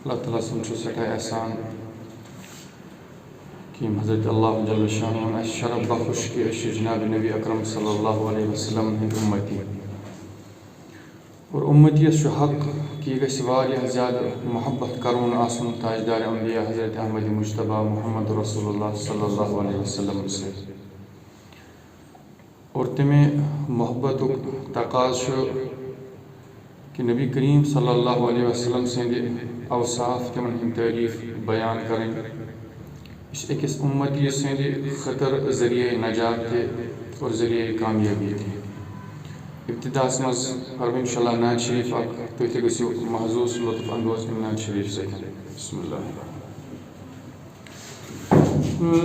اللہ تعالیٰ سمجھو سٹھائے احسان کہ حضرت اللہ جل شانہ شرف بخش کے جناب نبی اکرم صلی اللہ علیہ وسلم ہند امتی اور امتیس حق کہ گژھِ واریاہ زیادہ محبت کرون آسن تاجدار انبیاء حضرت احمد مجتبیٰ محمد رسول اللہ صلی اللہ علیہ وسلم سے اور تمہیں محبت تقاض کہ نبی کریم صلی اللہ علیہ وسلم سند اوصاف تمن ہند تعریف بیان کریں اس اکس امتی سند خطر ذریعہ نجات اور ذریعہ کامیابی تھی ابتدا مز پرو انشاءاللہ نعت شریف اک تھی گھو محظوظ لطف اندوز نعت شریف سے بسم اللہ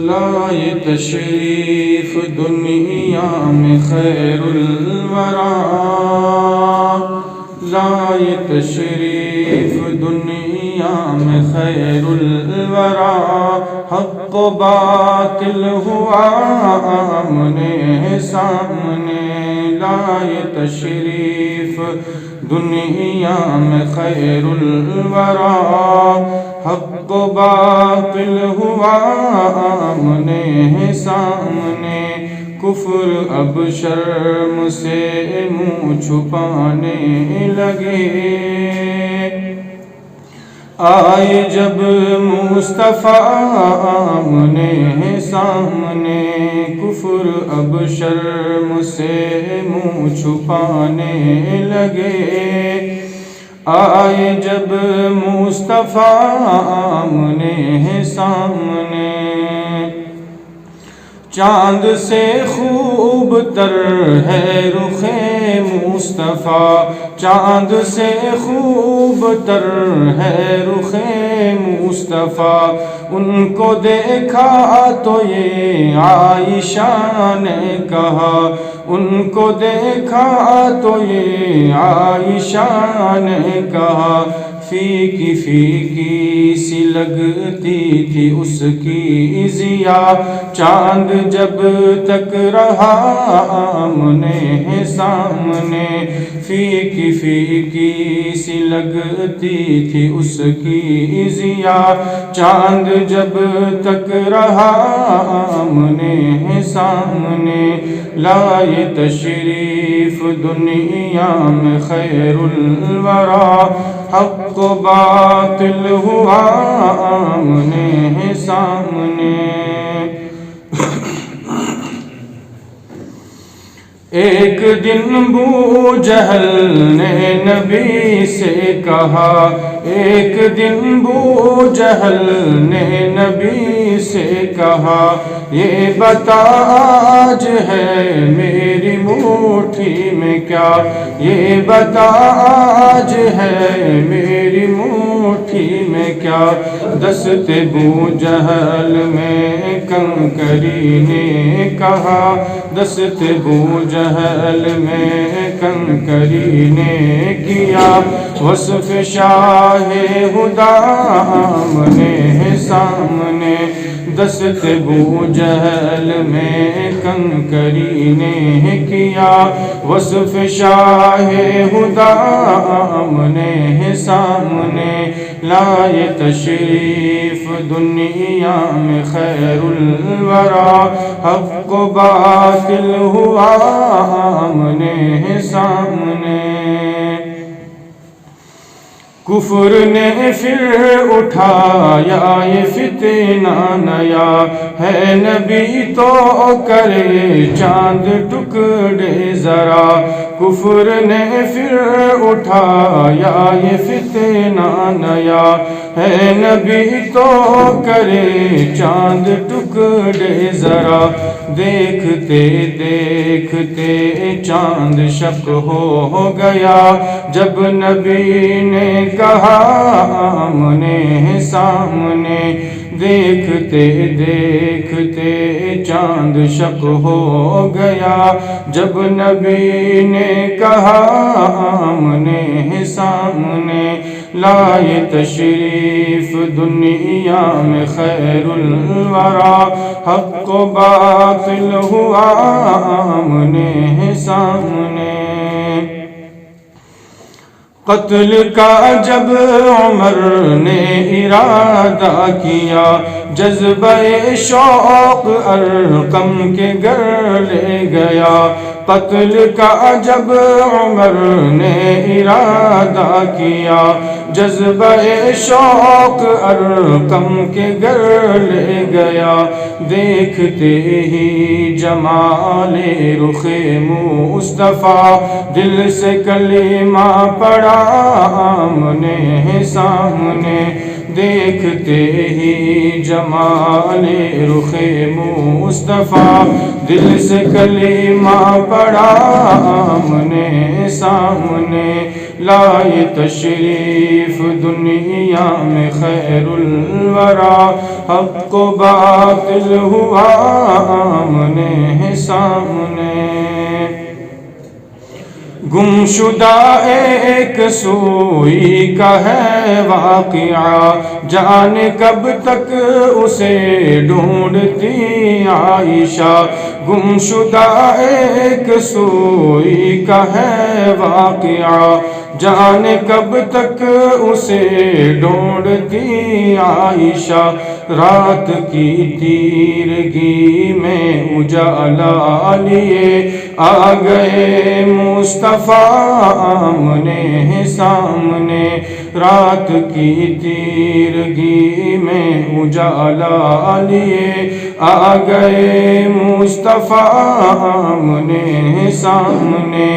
لائے تشریف دنیا میں خیر الورا لائے تشریف دنیا میں خیر الورا حق و باطل ہوا آمنے سامنے لائے تشریف دنیا میں خیر الورا حق و باطل ہوا آمنے سامنے کفر اب شرم سے منہ چھپانے لگے آئے جب مصطفیٰ آمنے سامنے کفر اب شرم سے منہ چھپانے لگے آئے جب مصطفیٰ آمنے سامنے چاند سے خوب تر ہے رخ مصطفیٰ چاند سے خوب تر ہے رخ مصطفیٰ ان کو دیکھا تو یہ عائشہ نے کہا ان کو دیکھا تو یہ عائشہ نے کہا فیکی فیکی سی لگتی تھی اس کی ضیا چاند جب تک رہا آمنے سامنے فیکی فیکی سی لگتی تھی اس کی ضیا چاند جب تک رہا آمنے سامنے لائے تشریف دنیا میں خیر الورا حق و باطل ہوا آمنے سامنے ایک دن ابو جہل نے نبی سے کہا ایک دن ابو جہل نے نبی سے کہا یہ بتا آج ہے میری مٹھی میں کیا یہ بتا آج ہے میری مٹھی میں کیا دست ابو جہل میں کنکری نے کہا دست ابو جہل میں کنکری نے کیا وصف شاہ ہدا آمنے سامنے دست ابو جہل میں کنکری نے کیا وصف شاہ ہدا آمنے سامنے لائے تشریف دنیا میں خیر الورا حق و باطل ہوا آمنے سامنے کفر نے پھر اٹھایا یہ فتنہ نیا ہے نبی تو کرے چاند ٹکڑے ذرا کفر نے پھر اٹھایا یہ فتنہ نیا ہے نبی تو کرے چاند ٹکڑے ذرا دیکھتے دیکھتے چاند شق ہو گیا جب نبی نے کہا آمنے سامنے دیکھتے دیکھتے چاند شق ہو گیا جب نبی نے کہا آمنے سامنے لائے تشریف دنیا میں خیر الورا حق و باطل ہوا آمنے سامنے قتل کا جب عمر نے ارادہ کیا، جذبہ شوق ارقم کے گھر لے گیا۔ قتل کا جب عمر نے ارادہ کیا، جذبہ شوق ارقم کے گھر لے گیا۔ دیکھتے ہی جمال رخ مصطفیٰ، دل سے کلمہ پڑا آمنے سامنے۔ دیکھتے ہی جمال رخ مصطفیٰ، دل سے کلمہ پڑا آمنے سامنے۔ لائے تشریف دنیا میں خیر الورا، حق و باطل ہوا آمنے سامنے۔ گم شدہ ایک سوئی کا ہے واقعہ، جانے کب تک اسے ڈھونڈتی عائشہ۔ گم شدہ ایک سوئی کا ہے واقعہ، جانے کب تک اسے ڈھونڈتی عائشہ۔ رات کی تیرگی میں اجالا لیے آ گئے مصطفیٰ آمنے سامنے۔ رات کی تیرگی میں اجالا لیے آ گئے مصطفیٰ آمنے سامنے۔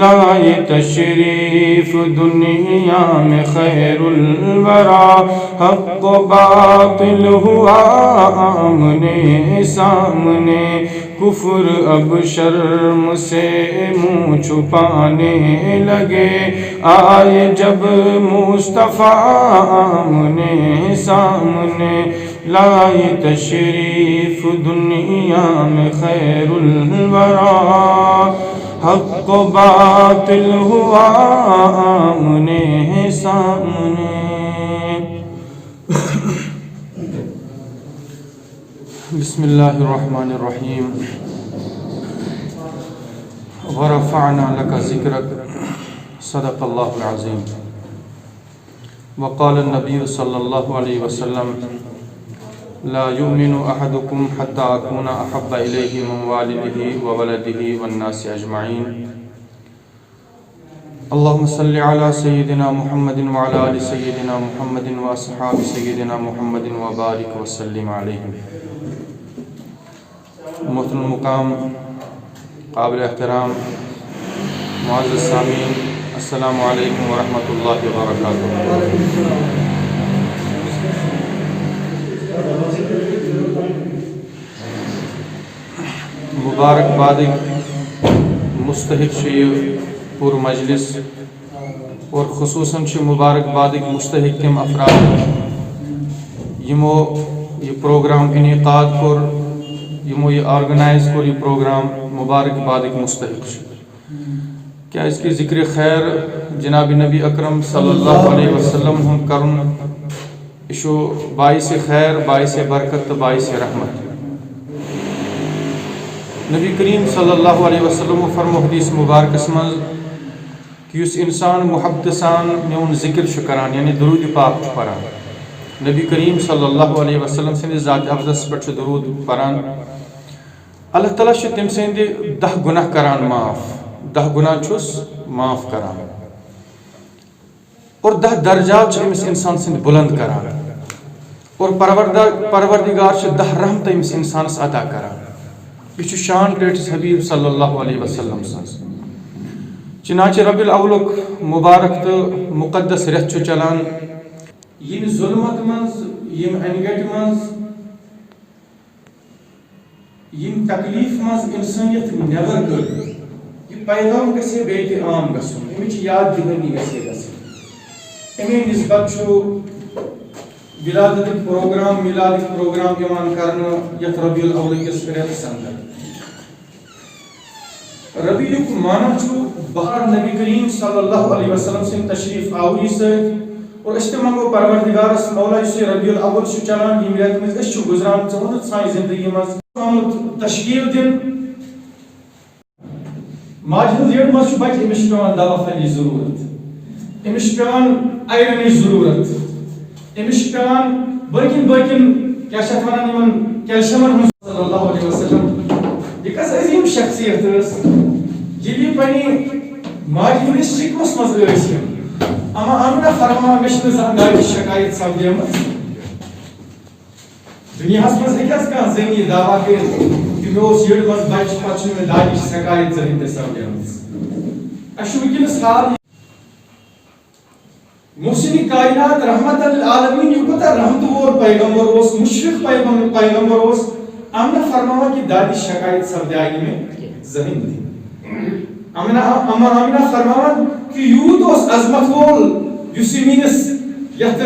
لائے تشریف دنیا میں خیر الورا، حق و باطل ہوا آمنے سامنے۔ کفر اب شرم سے منہ چھپانے لگے، آئے جب مصطفیٰ آمنے سامنے۔ لائے تشریف دنیا میں خیر الورا، حق و باطل ہوا آمنے سامنے۔ بسم اللہ الرحمن الرحیم۔ ورفعنا لك ذکرک، صدق اللہ العظیم۔ وقال النبی صلی اللہ علیہ وسلم: لا يؤمن احدكم حتى اكون احب اليه من والده وولده والناس اجمعين۔ اللهم صل على سيدنا محمد وعلى ال سيدنا محمد واصحاب سيدنا محمد وبارك وسلم عليهم۔ محترم مقام، قابل احترام معزز سامعین، السلام علیکم ورحمۃ اللہ وبرکاتہ۔ مبارکباد مستحق پور مجلس، اور خصوصاً مبارکباد مستحق تم افراد یمو یہ پروگرام انعقاد کور، یمو یہ آرگنائز کور یہ پروگرام، مبارکباد مستحق کیاز کہ ذکر خیر جناب نبی اکرم صلی اللہ علیہ وسلم ہم کرن یہ باعث خیر، باعث برکت، باعث رحمت۔ نبی کریم صلی اللہ علیہ وسلم فرمو حدیث مبارکس من کہ اس انسان محبت سان میون ذکر کران، یعنی درود پاک پران، نبی کریم صلی اللہ علیہ وسلم سند ذات افضل پہ درود پران، اللہ تعالیٰ تم سند 10 گناہ کران معاف، 10 گناہ چھس معاف کران، اور 10 درجات امس انسان سند بلند کران، اور پروردگار 10 رحمت امس انسانس عطا کران۔ یہ شان ٹیٹس حبیب صلی اللہ علیہ وسلم سنس۔ چنانچہ ربی الاولک مبارک تو مقدس رت چلان، یم ظلمت منز، یم انگٹ منز، یم تکلیف منز انسانیت نیبر کر، یہ پیغام گژھِ بیٚیہِ تہِ عام گژھُن، امِچ یاد دہانی گژھِ گژھٕنۍ۔ امی نسبت ولادت پروگرام، میلاد پروگرام یوان کرنہٕ یتھ ربیع الاول کس رٮ۪تس اندر۔ ربیعُک معنی بہار نبی کریم صلی اللہ علیہ وسلم سن تشریف آوری ست، اور اس منگو پروردگارس مولا اس ربیع الاول چلان یم رٮ۪تھ منٛز أسۍ چھِ گزران ژٕ سانہِ زندگی منٛز آمُت تشکیل دن۔ ماجہِ ہٕنٛز ریڑِ منٛز چھُ بچہِ، أمِس چھُ پیٚوان دوا پھلہِ ضروٗرت، أمس پیوان آیرنٕچ ضروٗرت أمس پیوان باقین کیا چھِ اَتھ وَنان یِمن کیلشیمن ہٕنٛز صلی اللہ علیہ وسلم یہِ کۄس عظیٖم شخصیت ٲس ییٚلہِ یہِ پننہِ ماجہِ ہٕنٛدِس شِکمس منٛز ٲسۍ یِم اما آمنہ فرماوان مےٚ چھنہٕ زانٛہہ دادِ شکایت سپدیمٕژ دُنیاہس منٛز ہیٚکہِ حظ کانٛہہ زٔنی دعوا کٔرِتھ کہِ مےٚ اوس یٔڈ منٛز بچہِ پتہٕ چھُنہٕ مےٚ دادِچ شکایت زٕہٕنۍ تہِ سپدیمٕژ اَسہِ چھُ وٕنکیٚنس حال محسن کائنات رحمت للعالمین یہ پتہ رحمت وول پیغمبر اوس مشفق پیغمبر اوس امن فرماوا کہ دادی شکایت سپدائی میں زہن تھی امن فرماوا کہ یوت اوس عظمت وول یس مینس یت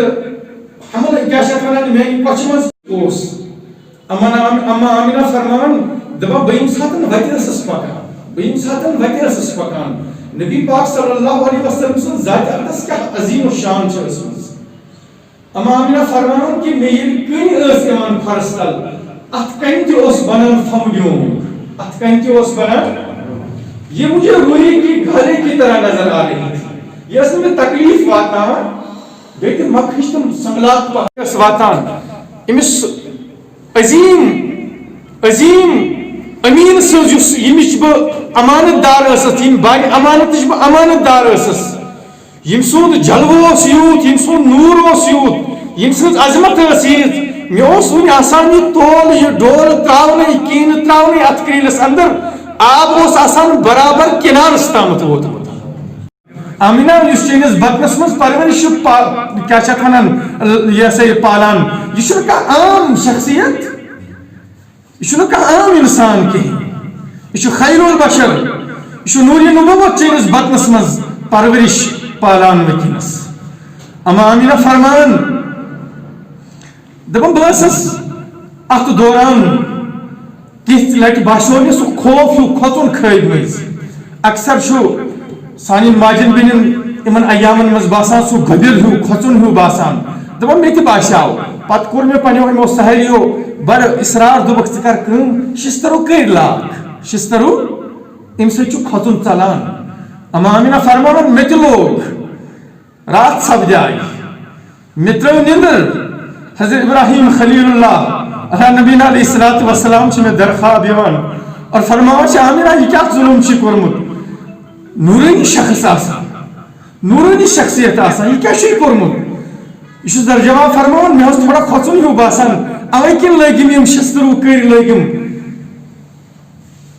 حمل کیا شت ونان میں کچھ مز اوس امن فرماوا دبا بیم ساتن وترسس پکان نبی پاک صلی اللہ علیہ وسلم سن ذات اقدس کیا عظیم و شان چھ اسمز اما آمینہ فرماون کہ میں یہ کن اس ایمان فرس تل ات کن تہ اس بنان فمڈیوم ات کن تہ اس بنان یہ مجھے روئی کی گھرے کی طرح نظر آ رہی تھی یہ اس میں تکلیف واتان بیٹھ مکھش تم سنگلاک پاکس واتان امس عظیم امین سوز یمچ بہ امانت دار ٲسس یم بانہِ امانتٕچ بہ امانت دار ٲسس یم سُنٛد جلوٕ اوس یوٗت یم سُنٛد نوٗر اوس یوٗت یم سٕنٛز عظمت ٲس ییٖژ مےٚ اوس وٕنہِ آسان یہِ تول یہِ ڈول تراونے یہِ کیٖنہٕ تراونے اتھ کرٛیٖلس اندر آب اوس آسان برابر کِنارس تامتھ ووتمُت آمینہ یُس چٲنِس بدنس منٛز پرورش چھُ کیاہ چھِ اتھ ونان یہِ ہسا یہِ پالان یہِ چھُنہٕ کانٛہہ عام شخصیت یہ چھُنہٕ کانٛہہ عام انسان کِہیٖنۍ یہ چھُ خیر البشر یہ چھُ نوٗرِ نبوت چٲنِس بدنس منٛز پرورش پالان وٕنکیٚنس اما آمینہ فرمان دپان بہٕ ٲسٕس اتھ دوران کینٛہہ لٹہِ باسیو مےٚ سُہ خوف ہیوٗ کھۄژُن کھٲج مٔنٛزۍ اکثر چھُ سانٮ۪ن ماجٮ۪ن بیٚنٮ۪ن یِمن ایامن منٛز باسان سُہ گٔبِل ہیوٗ کھۄژُن ہیوٗ باسان دپان مےٚ تہِ باسیو پتہٕ کوٚر مےٚ پننیو یِمو سہیلیو بڑٕ اصرار دوٚپکھ ژٕ کر کٲم شِستروٗ کٔرۍ لاگ شِستروٗ امہِ سۭتۍ چھُ کھۄژُن ژلان اما آمینہ فرماوان مےٚ تہِ لوگ رات سپداے مےٚ ترٲو نِندٕر حضرت ابراہیم خلیل اللہ علیہ نبینا علیہ الصلوۃ والسلام چھِ مےٚ درخواب یِوان اور فرماوان چھِ آمینہ یہِ کیٛاہ ظُلم چھُے کوٚرمُت نوٗرٲنی شخص آسان نوٗرٲنی شخصیت آسان یہِ کیٛاہ چھُے کوٚرمُت یہ چھُس درجواب فرماوان مےٚ اوس تھوڑا کھۄژُن ہیوٗ باسان اوے کِنۍ لٲگِم یِم شِستروٗ کٔرۍ لٲگِم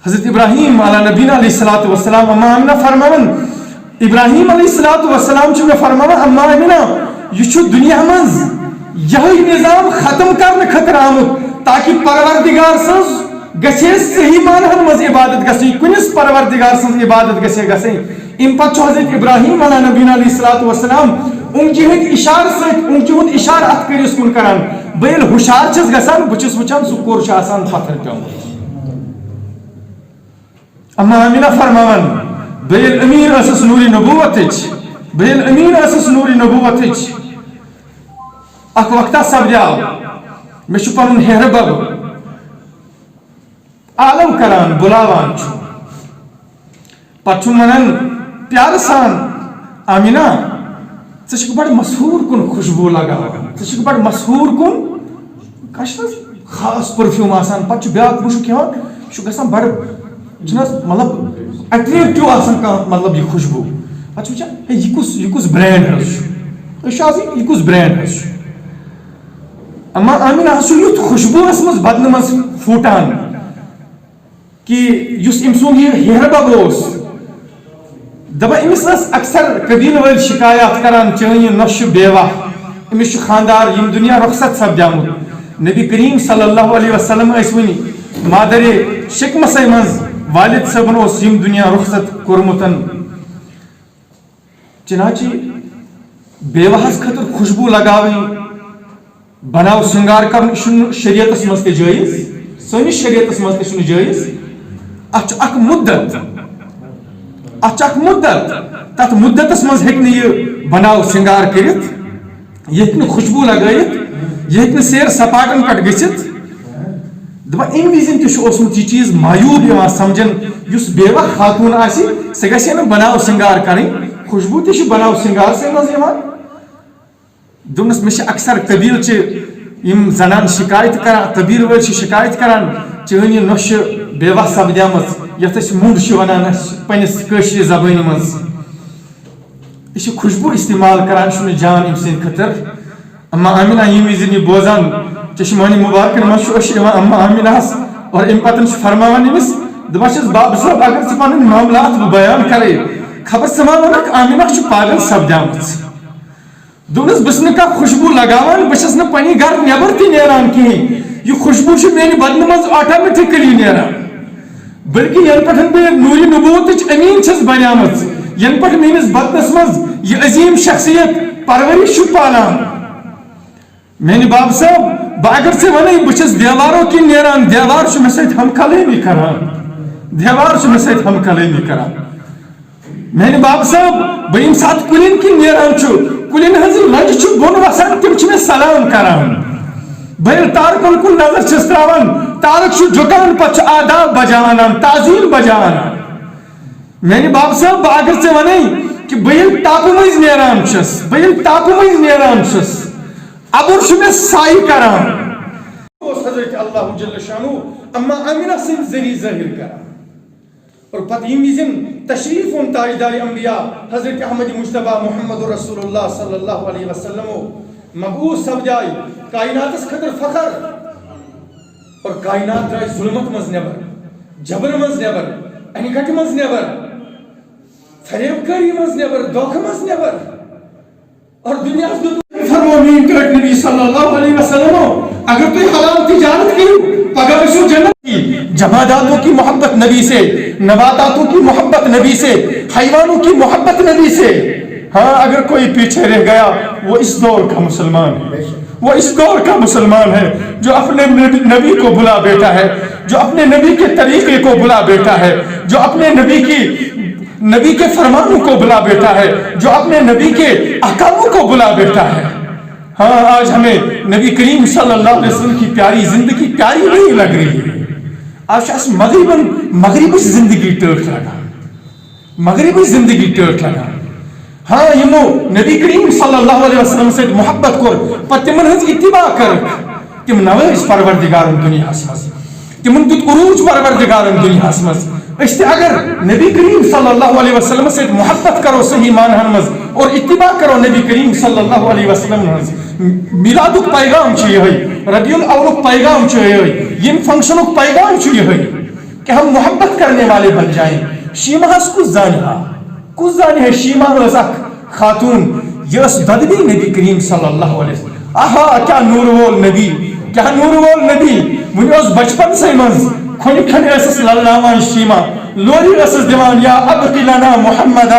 حضرت ابراہیم علیہ نبینا علیہ الصلوۃ والسلام اما آمینہ فرماوان ابراہیم علیہ الصلوۃ والسلام چھُ مےٚ فرماوان اما آمینہ یہ چھُ دُنیا منٛز یہے نظام ختم کرنہٕ خٲطرٕ آمُت تاکہ پروردگار سٕنٛز گژھِ صحیح معناہن منٛز عبادت گژھٕنۍ کُنس پروردگار سٕنٛز عبادت گژھِ گژھٕنۍ امہِ پتہٕ چھُ حضرت ابراہیم علیہ نبینا علیہ الصلوۃ والسلام اونچہِ ہٕنٛدۍ اِشارٕ سۭتۍ اونچہِ ہُنٛد اِشارٕ اتھ کٔرِس کُن کران بہٕ ییٚلہِ ہُشار چھُس گژھان بہٕ چھُس وٕچھان سُہ کوٚر چھُ آسان پتھر پیومُت اما آمینہ فرماوان بہٕ ییٚلہِ أمیٖن ٲسٕس نوٗرِ نبوتٕچ اکھ وقتہ سپدیو مےٚ چھُ پنُن ہیرٕ بب عالم کران بُلاوان چھُ پتہٕ چھُم ونان پیارٕ سان آمینہ ژٕ چھکھ بڑٕ مسحوٗر کُن خوشبوٗ لگاوان ژٕ چھکھ بڑٕ مسحوٗر کُن کانٛہہ چھُنہٕ حظ خاص پٔرفیوٗم آسان پتہٕ چھُ بیاکھ مُشُک یِوان یہِ چھُ گژھان بڑٕ چھُنہٕ حظ مطلب اٹریکٹِو آسان کانٛہہ مطلب یہِ خوشبوٗ پتہٕ چھُ وٕچھان ہے یہِ کُس برینڈ حظ چھُ أسۍ چھِ آز یہِ کُس برینڈ حظ چھُ اما آمینہ حظ چھُ یُتھ خوشبوٗ ٲس منٛز بدنہٕ منٛز پھوٗٹان کہ یُس أمۍ سُنٛد یہِ ہیرٕ بب اوس دپان أمِس ٲس اکثر قبیٖلہٕ وٲلۍ شکایات کران چٲنۍ یہِ نۄشہِ بیوا أمِس چھُ خانٛدار ییٚمہِ دُنیا رۄخصت سپدیومُت نبی کریم صلی اللہ علیہ وسلم ٲسۍ وٕنہِ مادرِ شِکمسٕے منٛز والد صٲبن اوس ییٚمہِ دُنیا رۄخصت کوٚرمُت چناچی بیواہس خٲطرٕ خوشبوٗ لگاوٕنۍ بناو سِنگار کرُن یہِ چھُنہٕ شریعتس منٛز تہِ جٲیز سٲنِس شریعتس منٛز تہِ چھُنہٕ جٲیز اتھ چھُ اکھ مُدت تتھ مُدتس منٛز ہیٚکہِ نہٕ یہِ بناو سِنگار کٔرِتھ یہِ ہیٚکہِ نہٕ خوشبوٗ لگٲیِتھ یہِ ہیٚکہِ نہٕ سیر سپاٹن پٮ۪ٹھ گٔژھِتھ دپان امہِ وِزِ تہِ چھُ اوسمُت یہِ چیٖز مایوٗب یِوان سمجھن یُس بیوا خاتوٗن آسہِ سۄ گژھِ نہٕ بناو سِنگار کرٕنۍ خوشبو تہ بناو سنگار سے مز دوپنس مے اکثر طبیل یم زنان شکایت کران طبیل ول شکایت کران چٲنۍ یہِ نۄشہِ بیوا سپدیمٕژ یتھ أسۍ مُنٛڈ چھِ ونان پننِس کٲشرِ زبٲنۍ منٛز یہِ چھِ خوشبو استعمال کران چھُ مےٚ جان أمۍ سٕنٛدِ خٲطرٕ اما آمینہ ییٚمہِ وِزِ یہِ بوزان چشمانہِ مُبارکن منٛز چھُ أسۍ یِوان اما آمینہس اور امہِ پتہٕ چھُ فرماوان أمِس دپان چھِس بابا صٲب اگر ژٕ پنٕنۍ معاملات بہٕ بیان کرے خبر ژٕ ما ونکھ آمینہ چھُ پاگل سپدیمٕژ دوپنس بہٕ چھُس نہٕ کانٛہہ خوشبو لگاوان بہٕ چھَس نہٕ پننہِ گرٕ نٮ۪بر تہِ نیران کِہیٖنۍ یہِ خوشبو چھُ میانہِ بدنہٕ منٛز آٹومیٹِکلی نیران بلکہِ ینہٕ پٮ۪ٹھ بہٕ نوٗرِ نبوتٕچ أمیٖن چھَس بنیمٕژ ینہٕ پٮ۪ٹھ میٲنِس بدنس منٛز یہِ عظیٖم شخصیت پرورش چھُ پالان میانہِ بابا صٲب بہٕ اگر ژےٚ ونے بہٕ چھُس دیوارو کِنۍ نیران دیوار چھُ مےٚ سۭتۍ ہم کلٲمی کران دیوار چھُ مےٚ سۭتۍ ہم کلٲمی کران میانہِ بابا صٲب بہٕ ییٚمہِ ساتہٕ کُلٮ۪ن کِنۍ نیران چھُ کُلٮ۪ن ہٕنٛزٕ لنجہِ چھُ بۄن وسان تِم چھِ مےٚ سلام کران بہٕ ییٚلہِ تارکن کُن نظر چھُس تراوان تارک چھُ جُکان پتہٕ چھُ آداب بجاوان انان تعظیٖم بجاوان انان میانہِ بابا صٲب بہٕ اگر ژےٚ ونے کہِ بہٕ ییٚلہِ ٹاپہٕ مٔنٛزۍ نیران چھُس ابر چھُ مےٚ سایہِ کران اوس حضرت اللہ جل شانہ اما آمینہ سٕنٛدۍ ذریعہٕ ظٲہر کران اور پتہٕ ییٚمہِ وِزِ تشریف اوٚن تاجدار انبیاء حضرت احمد مجتبیٰ محمد رسول اللہ صلی اللہ علیہ وسلم مبعوث سپداے کائناتس خٲطرٕ فخر اور کائنات درٛاے ظلمت منٛز نٮ۪بر جبر منٛز نٮ۪بر انہِ گٹہِ منٛز نٮ۪بر فریب کٲری منٛز نٮ۪بر دھوکہٕ منٛز نٮ۪بر اور دُنیاہس دیُت فرمو میٛٲنۍ ٹٲٹھۍ نبی صلی اللہ علیہ وسلم اگر تُہۍ حلال تجارت کٔرِو پگاہ ٲسِو جنت کی جماداتوں کی محبت نبی سے نباتاتوں کی محبت نبی سے حیوانوں کی محبت نبی سے ہاں اگر کوئی پیچھے رہ گیا وہ اس دور کا مسلمان ہے وہ اس دور کا مسلمان ہے جو اپنے نبی کو بلا بیٹا ہے جو اپنے نبی کے طریقے کو بلا بیٹا ہے جو اپنے نبی کے فرمانوں کو بلا بیٹا ہے جو اپنے نبی کے احکاموں کو بلا بیٹا ہے ہاں آج ہمیں نبی کریم صلی اللہ علیہ وسلم کی پیاری زندگی پیاری نہیں لگ رہی ہے آج مغربی زندگی ٹٲٹھ لگان ہاں یمو نبی کریم صلی اللہ علیہ وسلم سے محبت کور پتہ تمن ہز اتباع کر تم نوٲژ پروردگارن دنیاہس مز تمن دیت عروج پروردگارن دنیاہس مز اس تہ اگر نبی کریم صلی اللہ علیہ وسلم سے محبت کرو صحیح معنی مز اور اتباع کرو نبی کریم صلی اللہ علیہ وسلم ہز میلاد پیغام یہ ربیع الاول پیغام یہ یم فنکشن پیغام یہ کہ ہم محبت کرنے والے بن جائیں شیمہ کس زانہ شیمہ خاتون یہ بدبی نبی کریم صلی اللہ علیہ وسلم آہا کیا نور وول نبی ون بچپن سے مز کھن للناوان شیمہ لوری دان یا ابقی لنا محمد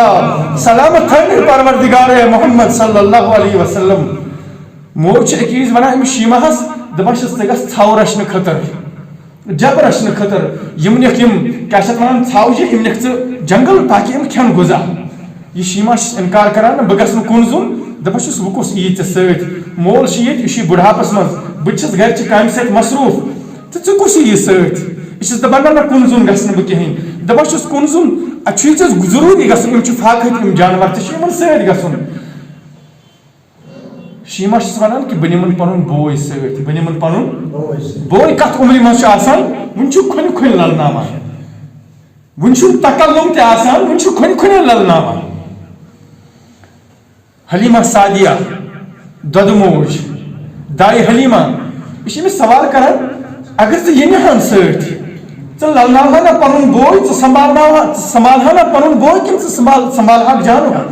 سلامت تھٲینہِ پروردگار محمد صلی اللہ علیہ وسلم مول اکیز ونان امس شیمہ دپان ژٕ گژھ ژھو رچھنہٕ خٲطرٕ جب رچھنہٕ خٲطرٕ یم نِکھ کیاہ چھِ ونان ژھو چھِ یم نِکھ ژٕ جنگل تاکہ یم کھٮ۪ن غذا یہ شیمہ انکار کران بہٕ گژھٕ نہٕ کُن زوٚن دپان چھُس وۄنۍ کُس یی ژےٚ سۭتۍ مول چھُ ییٚتہِ یہِ چھُ بُڈھاپس منٛز بہٕ چھَس گرِچہِ کامہِ سۭتۍ مصروٗف تہٕ ژٕ کُس یی سۭتۍ یہ چھس دپان نہ کُن زوٚن گژھٕ نہٕ بہٕ کِہیٖنۍ دپان چھُس کُن زوٚن چھُے ژےٚ ضروٗری گژھُن یِم چھِ فاقہٕ یِم جانور تہِ چھِ یِمن سۭتۍ گژھُن شیمہ چھس ونان کہ بہٕ نِمن پنُن بوے سۭتۍ بہٕ نِمن پنُن بوے کتھ عمرِ منٛز چھُ آسان وُنہِ چھُ کھۄنہِ للناوان وُنہِ چھُنہٕ تکلُم تہِ آسان وُنہِ چھُ کھۄنہِ للناوان حلیمہ سعدیہ دۄدٕ موج دایہِ حلیمہ یہ چھِ أمِس سوال کران اگر ژٕ یہِ نِہان سۭتۍ ژٕ للناوہا نا پنُن بوے ژٕ سنبھالہا نا پنُن بوے کِنہٕ ژٕ سنبھالہاکھ جانور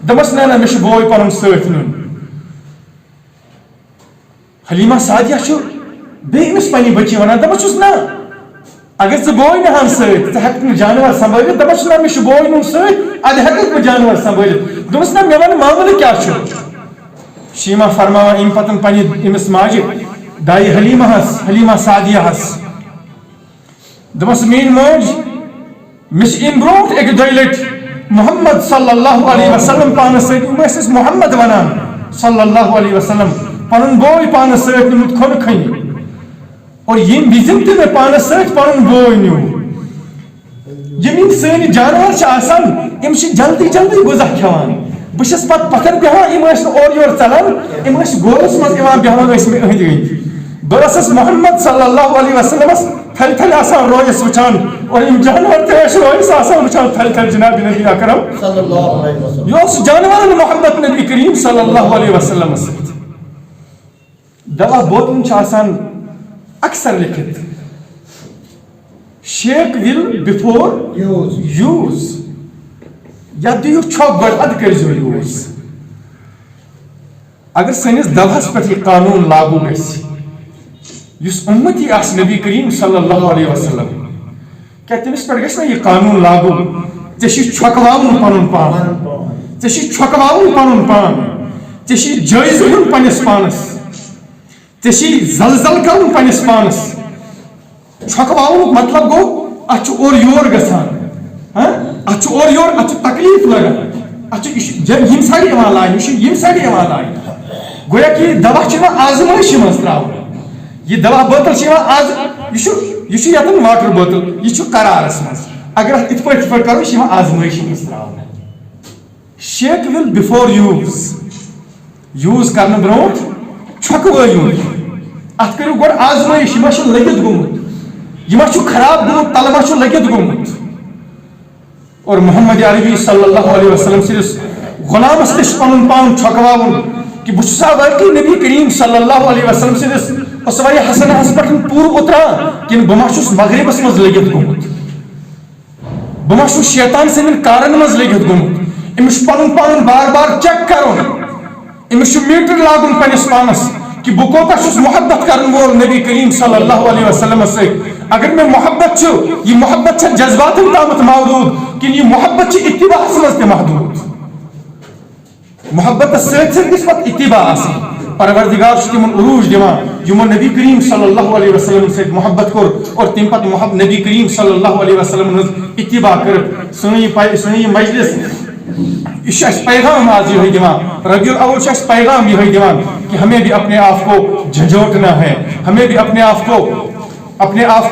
دپس نہ مےٚ چھُ بوے پنُن سۭتۍ نیُن حلیمہ سعدیہ چھُ بیٚیہِ أمِس پننہِ بچی ونان دپان چھُس نہ اگر ژٕ بوے نِہان سۭتۍ ژٕ ہٮ۪ککھ نہٕ جانور سنبھٲلِتھ دپان چھُس نہ مےٚ چھُ بوے نیُن سۭتۍ ادٕ ہٮ۪ککھ بہٕ جانور سنبھٲلِتھ دوٚپمَس نہ مےٚ وَن معاملہٕ کیٛاہ چھُ شیمہ فرماوان اَمہِ پتہٕ پننہِ أمِس ماجہِ دایہِ حلیمہ سعدیہ دوٚپمَس میٛٲنۍ موج مےٚ چھِ اَمہِ برونٛٹھ اَکہِ دۄیہِ لٹہِ محمد صلی اللہ علیہ وسلم پانس سۭتۍ یِم ٲسۍ أسۍ محمد ونان صلی اللہ علیہ وسلم پنُن بوے پانس سۭتۍ نیوٗمُت کھۄنہٕ کھنہِ اور ییٚمہِ وِزِ تہِ مےٚ پانس سۭتۍ پنُن بوے نیوٗ یم سٲنۍ جانور چھِ آسان یِم چھِ جلدی جلدی غذا کھٮ۪وان بہٕ چھُس پتہٕ پتھر بیٚہوان یِم ٲسۍ نہٕ اورٕ یورٕ ژلان یِم ٲسۍ گولس منٛز یِوان بیٚہوان ٲسۍ مےٚ أنٛدۍ أنٛدۍ بہٕ ٲسس محمد صلی اللہ علیہ وسلمس تھلہِ تھلہِ آسان رویس وٕچھان اور یِم جانور تہِ ٲسۍ رویس آسان وٕچھان تھلہِ تھلہِ جناب نبی اکرم یہِ اوس جانورن محبت نبی کریم صلی اللہ علیہ وسلمس سۭتۍ دوا بوتلن چھِ آسان اکثر لیکھِتھ شیک ول بفور یوز یتھ دِیِو چھۄکھ گۄڈٕ اَدٕ کٔرۍزیو یوٗز اگر سٲنِس دواہس پٮ۪ٹھ یہِ قانوٗن لاگوٗ گژھِ یُس اُمتی آسہِ نبی کریم صلی اللہ علیہ وسلم کیٛاہ تٔمِس پٮ۪ٹھ گژھِ نا یہِ قانوٗن لاگوٗ ژےٚ چھُے چھۄکواوُن پنُن پان ژےٚ چھُے چھۄکواوُن پنُن پان ژےٚ چھُے جٲیزٕ ہیوٚن پننِس پانس ژےٚ چھُے زلزل کرُن پننِس پانس چھۄکواونُک مطلب گوٚو اتھ چھُ اورٕ یور گژھان اتھ چھُ اورٕ یور اتھ چھُ تکلیٖف لگان اتھ چھُ ییٚمہِ سایڈٕ یِوان لاینہٕ یہِ چھُ ییٚمہِ سایڈٕ یِوان لاینہٕ گویا کہِ یہِ دوا چھُ یِوان آزمٲیشہِ منٛز تراونہٕ یہ دوا بوتل چھِ یِوان آز یہ چھُ یتن واٹر بوتل یہ چھُ قرارس منٛز اگر اتھ یِتھ پٲٹھۍ کرو یہِ چھُ یِوان آزمٲیشہِ منٛز تراونہٕ شیک ول بفور یوٗز کرنہٕ برونٛٹھ چھۄکوٲیِو اتھ کٔرِو گۄڈٕ آزمٲیش یہِ ما چھُ لٔگِتھ گوٚمُت یہِ ما چھُ خراب گوٚمُت تلہٕ ما چھُ لٔگِتھ گوٚمُت اور محمد عربی صلی اللہ علیہ وسلم سٕنٛدِس غلامس تہِ چھُ پنُن پان چھۄکواوُن کہ بہٕ چھُسا واقعی نبی کریم صلی اللہ علیہ وسلم سٕنٛدِس اسوائے حسنہس پٮ۪ٹھ پوٗرٕ اُتران کِنہٕ بہٕ ما چھُس مغربس منٛز لٔگِتھ گوٚمُت بہٕ ما چھُس شیطان سٕنٛدٮ۪ن کارن منٛز لٔگِتھ گوٚمُت أمِس چھُ پنُن پان بار بار چیک کرُن أمِس چھُ میٖٹر لاگُن پننِس پانس کہ بہٕ کوٗتاہ چھُس محبت کرن وول نبی کریم صلی اللہ علیہ وسلمس سۭتۍ اگر مےٚ محبت چھُ یہِ محبت چھا جذباتن تامتھ محدوٗد کِنہٕ یہِ محبت چھِ اتباعس منٛز تہِ محدوٗد محبتس سۭتۍ سۭتۍ گژھِ پتہٕ اتباع آسٕنۍ پروردگار چھُ تِمن عروج دِوان یِمو نبی کریم صلی اللہ علیہ وسلم سۭتۍ محبت کوٚر اور تمہِ پتہٕ نبی کریم صلی اللہ علیہ وسلم ہٕنٛز اتباع کٔرِتھ سٲنۍ یہِ مجلس یہ چھُ اَسہِ پیغام آز یِہوٚے دِوان ربیع الاول چھُ اَسہِ پیغام یِہوٚے دِوان کہ ہمیں بھی اپنے آپ کو جھنجھوڑنا ہے ہمیں بھی اپنے آپ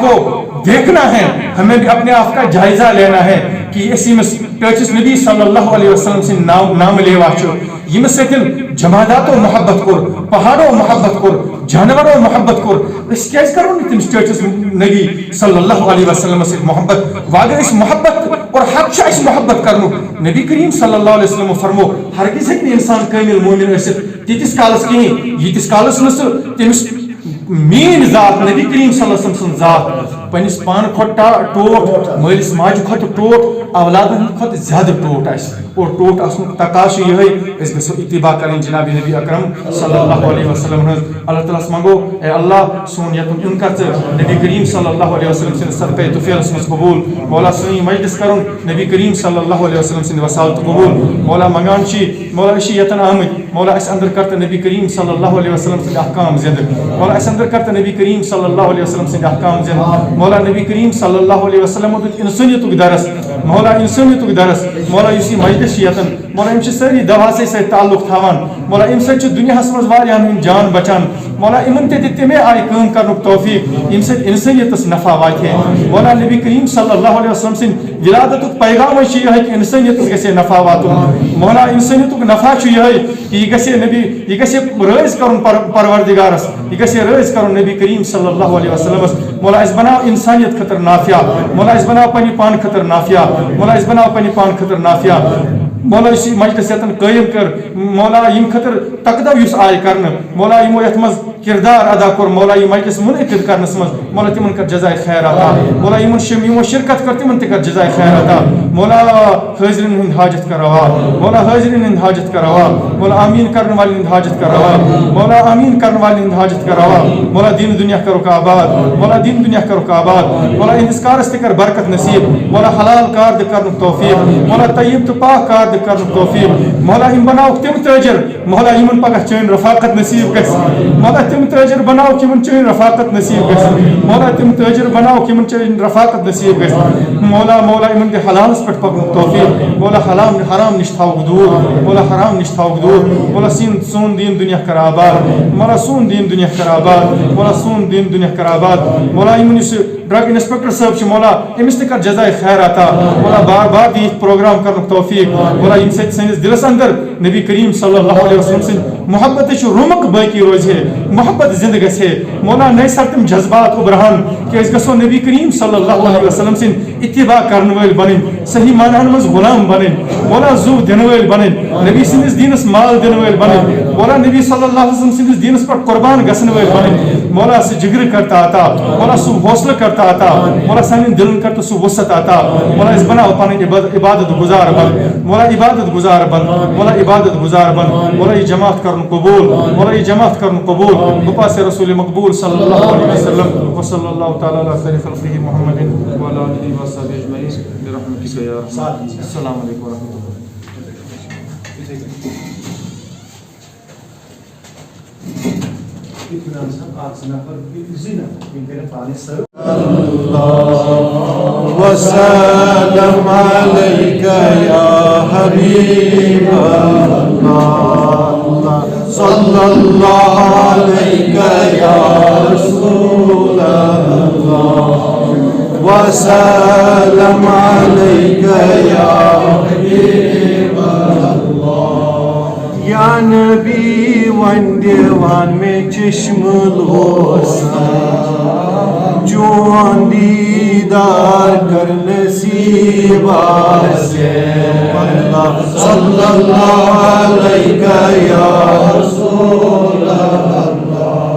کو دیکھنا ہے ہمیں بھی اپنے آپ کا جائزہ لینا ہے کہ اسی میں پیچس نبی صلی اللہ علیہ وسلم سے نام لیوا چھُ ییٚمِس سۭتۍ جماداتو محبت کوٚر پہاڑو محبت کوٚر جانورو محبت کوٚر أسۍ کیازِ کرو نہٕ تٔمِس چٲچس نبی صلی اللہ علیہ وسلم سۭتۍ محبت وۄنۍ اگر أسۍ محبت اور حق چھُ اَسہِ محبت کرنُک نبی کریم صلی اللہ علیہ وسلم فرمو ہرگز ہیٚکہِ نہٕ اِنسان کٲمِل مومِن ٲسِتھ تیٖتِس کالس کِہیٖنۍ ییٖتِس کالس نہٕ سُہ تٔمِس میٲنۍ ذات نبی کریم صلی اللہ علیہ وسلم سٕنٛز ذات پننِس پانہٕ کھۄتہٕ ٹوٹھ مٲلِس ماجہِ کھۄتہٕ ٹوٹھ اولادن ہٕنٛدِ کھۄتہٕ زیادٕ ٹوٹھ آسہِ اور ٹوٹھ آسنُک تقاضہٕ چھُ یِہوٚے أسۍ گژھو اتباع کرٕنۍ جناب نبی اکرم صلی اللہ علیہ وسلم ہٕنٛز اللہ تعالیٰ ہس منگو اے اللہ سون یتُن یُن کر ژٕ نبی کریم صلی اللہ علیہ وسلم سٕنٛدِ صدقے طفیلس منٛز قبوٗل مولا سٲنۍ یہِ مجلس کرُن نبی کریم صلی اللہ علیہ وسلم سٕنٛدِ وسالتہٕ قبوٗل مولا منگان چھِ مولا أسۍ چھِ یتن آمٕتۍ مولا اَسہِ انٛدر کر تہٕ نبی کریم صلی اللہ علیہ وسلم سٕنٛدِ احکام زِنٛدٕ مولا اَسہِ انٛدر کر تہٕ نبی کریم صلی اللہ علیہ وسلم سٕنٛدِ احکام زِنٛدٕ مولا نبی کریم صلی اللہ علیہ وسلم دیُت انسٲنیتُک درس مولا انسٲنیتُک درس مولا یُس یہِ مجلس چھِ یتن مولا یِم چھِ سٲری دواہسٕے سۭتۍ تعلق تھاوان مولا اَمہِ سۭتۍ چھُ دُنیاہس منٛز واریاہن ہُنٛد جان بچان مولا یِمن تہِ دِ تَمے آیہِ کٲم کرنُک توفیٖق ییٚمہِ سۭتۍ انسٲنیتس نفع واتہِ ہے مولا نبی کریم صلی اللہ علیہ وسلم سٕنٛدِ ولادتُک پیغامٕے چھُ یِہوٚے کہِ انسٲنیتس گژھِ ہے نفع واتُن مولا انسٲنیتُک نفع چھُ یِہوٚے کہِ یہِ گژھِ ہے رٲضۍ کرُن پروردگارس یہِ گژھِ ہے رٲضۍ کرُن نبی کریم صلی اللہ علیہ وسلمس مولا اَسہِ بناو انسانیت خٲطرٕ نافیا مولا اَسہِ بناو پننہِ پانہٕ خٲطرٕ نافیا مولا اَسہِ بناو پننہِ پانہٕ خٲطرٕ نافیا مولا یُس یہِ مجلس یتن قٲیِم کٔر مولا ییٚمہِ خٲطرٕ تقدو یُس آیہِ کرنہٕ مولا یِمو یتھ منٛز کردار ادا کوٚر مولا یہِ مجلس منعقد کرنس منٛز مولا تِمن کر جزائے خیر عطا مولا یِمو شرکت کٔر تِمن تہِ کر جزائے خیر عطا مولا حٲضرین ہُنٛد حاجت کر روا مولا حٲضرین ہُنٛد حاجت کر روا مولا آمیٖن کرن والٮ۪ن ہُنٛد حاجت کر روا مولا آمیٖن کرن والٮ۪ن ہُنٛد حاجت کر روا مولا دیٖن دُنیا کروکھ آباد مولا دیٖن دُنیا کروکھ آباد مولا یِہنٛدِس کارس تہِ کر برکت نصیٖب مولا حلال کار دِ کرنُک توفیٖق مولا طیب تہٕ پاک کار دِ کرنُک توفیٖق مولا یِم بناوکھ تِم تٲجر مولا یِمن پگاہ چٲنۍ رفاقت نصیٖب گژھِ مولا تِم تٲجر بناوکھ یِمن چٲنۍ رفاقت نصیٖب گژھِ مولا تِم تٲجر بناوکھ یِمن چٲنۍ رفاقت نصیٖب گژھِ مولا یِمن دِ حلالس پٮ۪ٹھ پکنُک توفیٖق مولا حرام نِش تھاوُکھ دوٗر مولا حرام نِش تھاوُکھ دوٗر مولا سون دیٖن دُنیا کر آباد مولا سون دیٖن دُنیا کر آباد مولا سون دیٖن دُنیا کر آباد مولا یِمن یُس ڈرگ انسپیکٹر صاحب چھ مولا امس تہ کر جزائے خیر عطا مولا بار بار دی پروگرام کرنک توفیق مولا یم سۭتۍ سٲنِس دلس اندر نبی کریم صلی اللہ علیہ وسلم سٕنٛدۍ محبتٕچ رونق باقی روزِ ہے محبت زندہ گژھِ ہے مولا نئے سر تم جذبات ابرہن کہ أسۍ گژھو نبی کریم صلی اللہ علیہ وسلم سٕنٛدۍ اتباع کرن وٲلۍ بنٕنۍ صحیح معناہن منٛز غلام بنٕنۍ مولا زو دِنہٕ وٲلۍ بنٕنۍ نبی سٕنٛدِس دیٖنس مال دِنہٕ وٲلۍ بنٕنۍ مولا نبی صلی اللہ علیہ وسلم سٕنٛدِس دیٖنس پٮ۪ٹھ قربان گژھن وٲلۍ بنٕنۍ مولا سُہ جگر کرتا عطا مولا سُہ حوصلہٕ کرتا عطا مولا سانٮ۪ن دلن کر تو سُہ وسعت عطا مولا أسۍ بناو پنٕنۍ عبادت گزار بن مولا عبادت گزار بن مولا عبادت گزار بن مولا یہ جماعت کرن قبول مولا یہ جماعت کرن قبول بپاس رسول مقبول صلی اللہ علیہ وسلم وصلی اللہ تعالی علی خیر خلقہ محمد وعلی آلہ وصحبہ اجمعین برحمتک یا ارحم السلام علیکم ورحمۃ اللہ. وسلم عليك يا حبيب الله صلى الله عليك يا رسول الله وسلم عليك يا حبيب الله یا نبی ون دیوان میں چشم لوسا جوان دیدار کر نصیب سے اللہ صلی اللہ علیہ یا رسول اللہ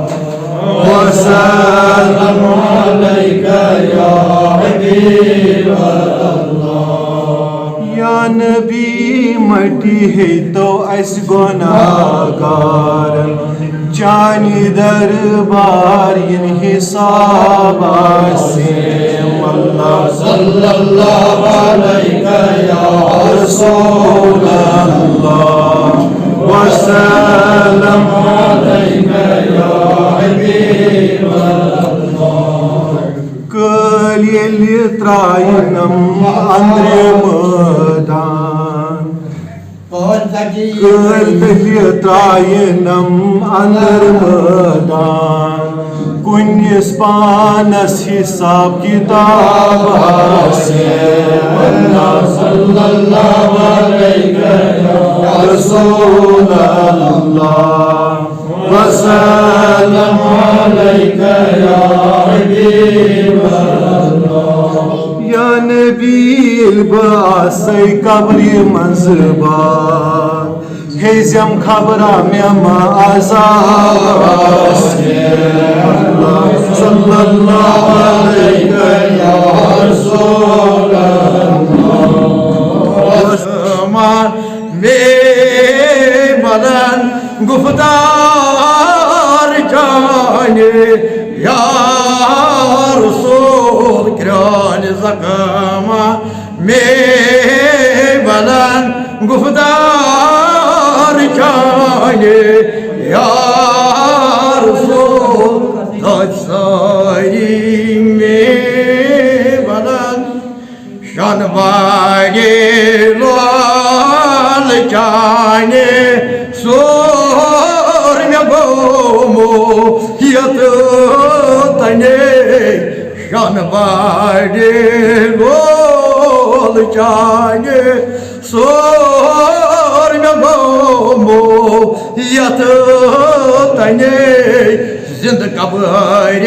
وسلم علیہ یا حبیب اللہ یا نبی مٹی ہے تو اس گناہگار چانی دربار ان حساب سے اللہ صلی اللہ علیہ یا رسول اللہ وسلم علیہ یا حبیب اللہ کل یلی ترائنم اندر مدان کل ترائنم اندر مدان کنیس پانس حساب کتاب سے اللہ صلی اللہ علیہ یا رسول اللہ وسلم علیہ یا حبیب اللہ یا نبی الباس قبری منظربان ہیزم خبرہ میں ما عذاب سے اللہ صلی اللہ علیہ یا رسول اللہ میں بلن گفتار چاہیے یا رسول کران زکامہ میں بلن گفتار چاہیے یا رسول تجسائی میں بلن شانوائی لال چاہیے سور میں گومو یت تنے شانوائی لال چاہیے سور میں گومو یت تنے زند قبرِ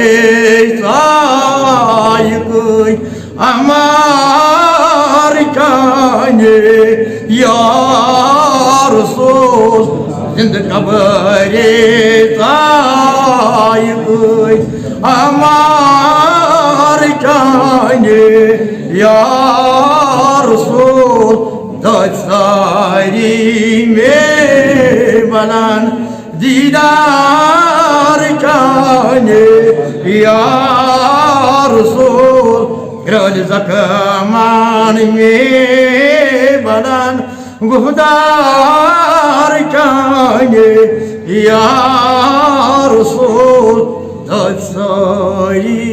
سائقٕے امار چانے یا رسول زند قبرِ سائقٕے امار چانے یا رسول دج ساری میں بلن دیدار چانے یا رسول رول زکامان میں بلن گفتار چانے یا رسول دج ساری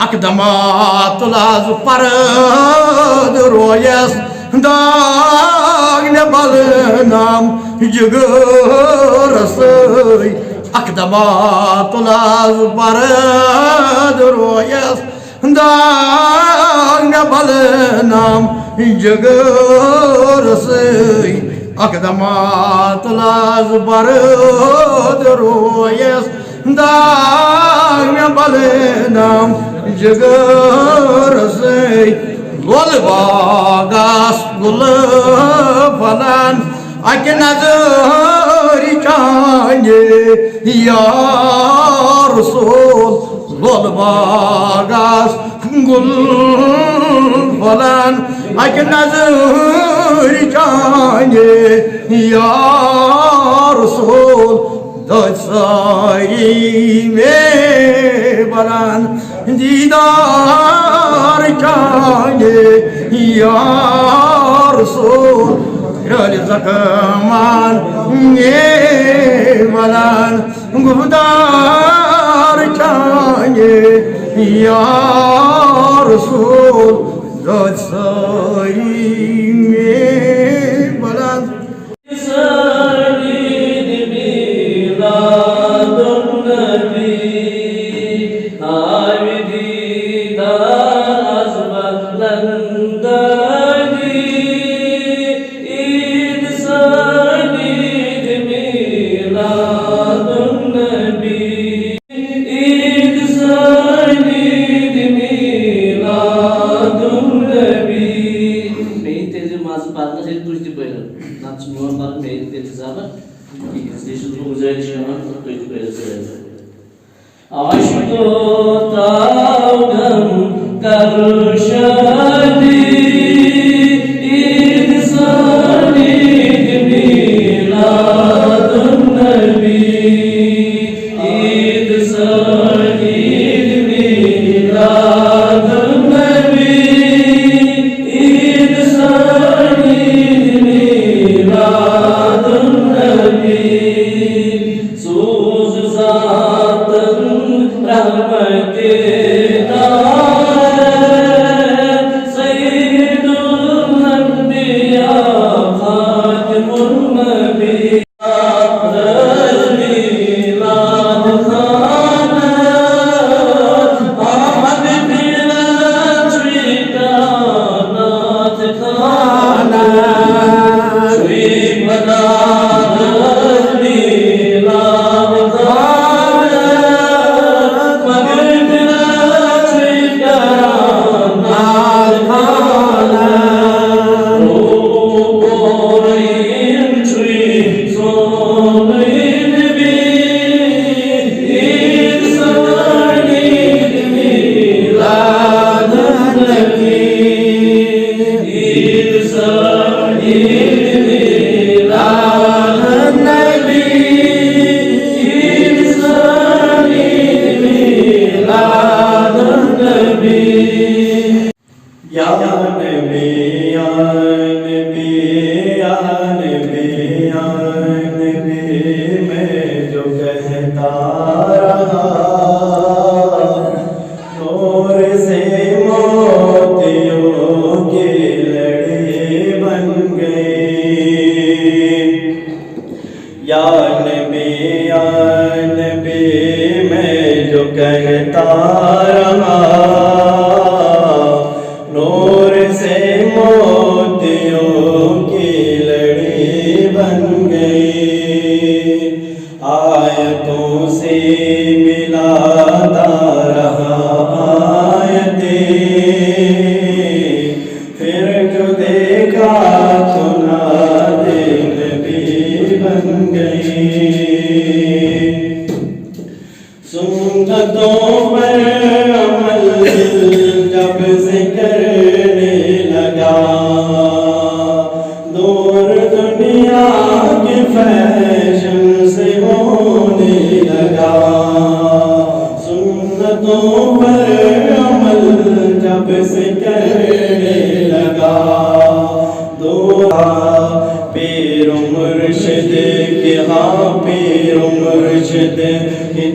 اقدامات لاز پرد رویس داغ نے بلنام جگر سوی اقدامات أقدمات الأزبر درويس دان بالنام جگرسي أقدمات الأزبر درويس دان بالنام جگرسي والباغاس گل فلان اکہ نظری چانے یا رسول والباغاس گل فلان اکہ نظری چانے یا رسول دج ساری میں بلان دیدار چاہیے یا رسول رل زکمان یہ بلان گفتار چاہیے یا رسول دج ساری میں بلان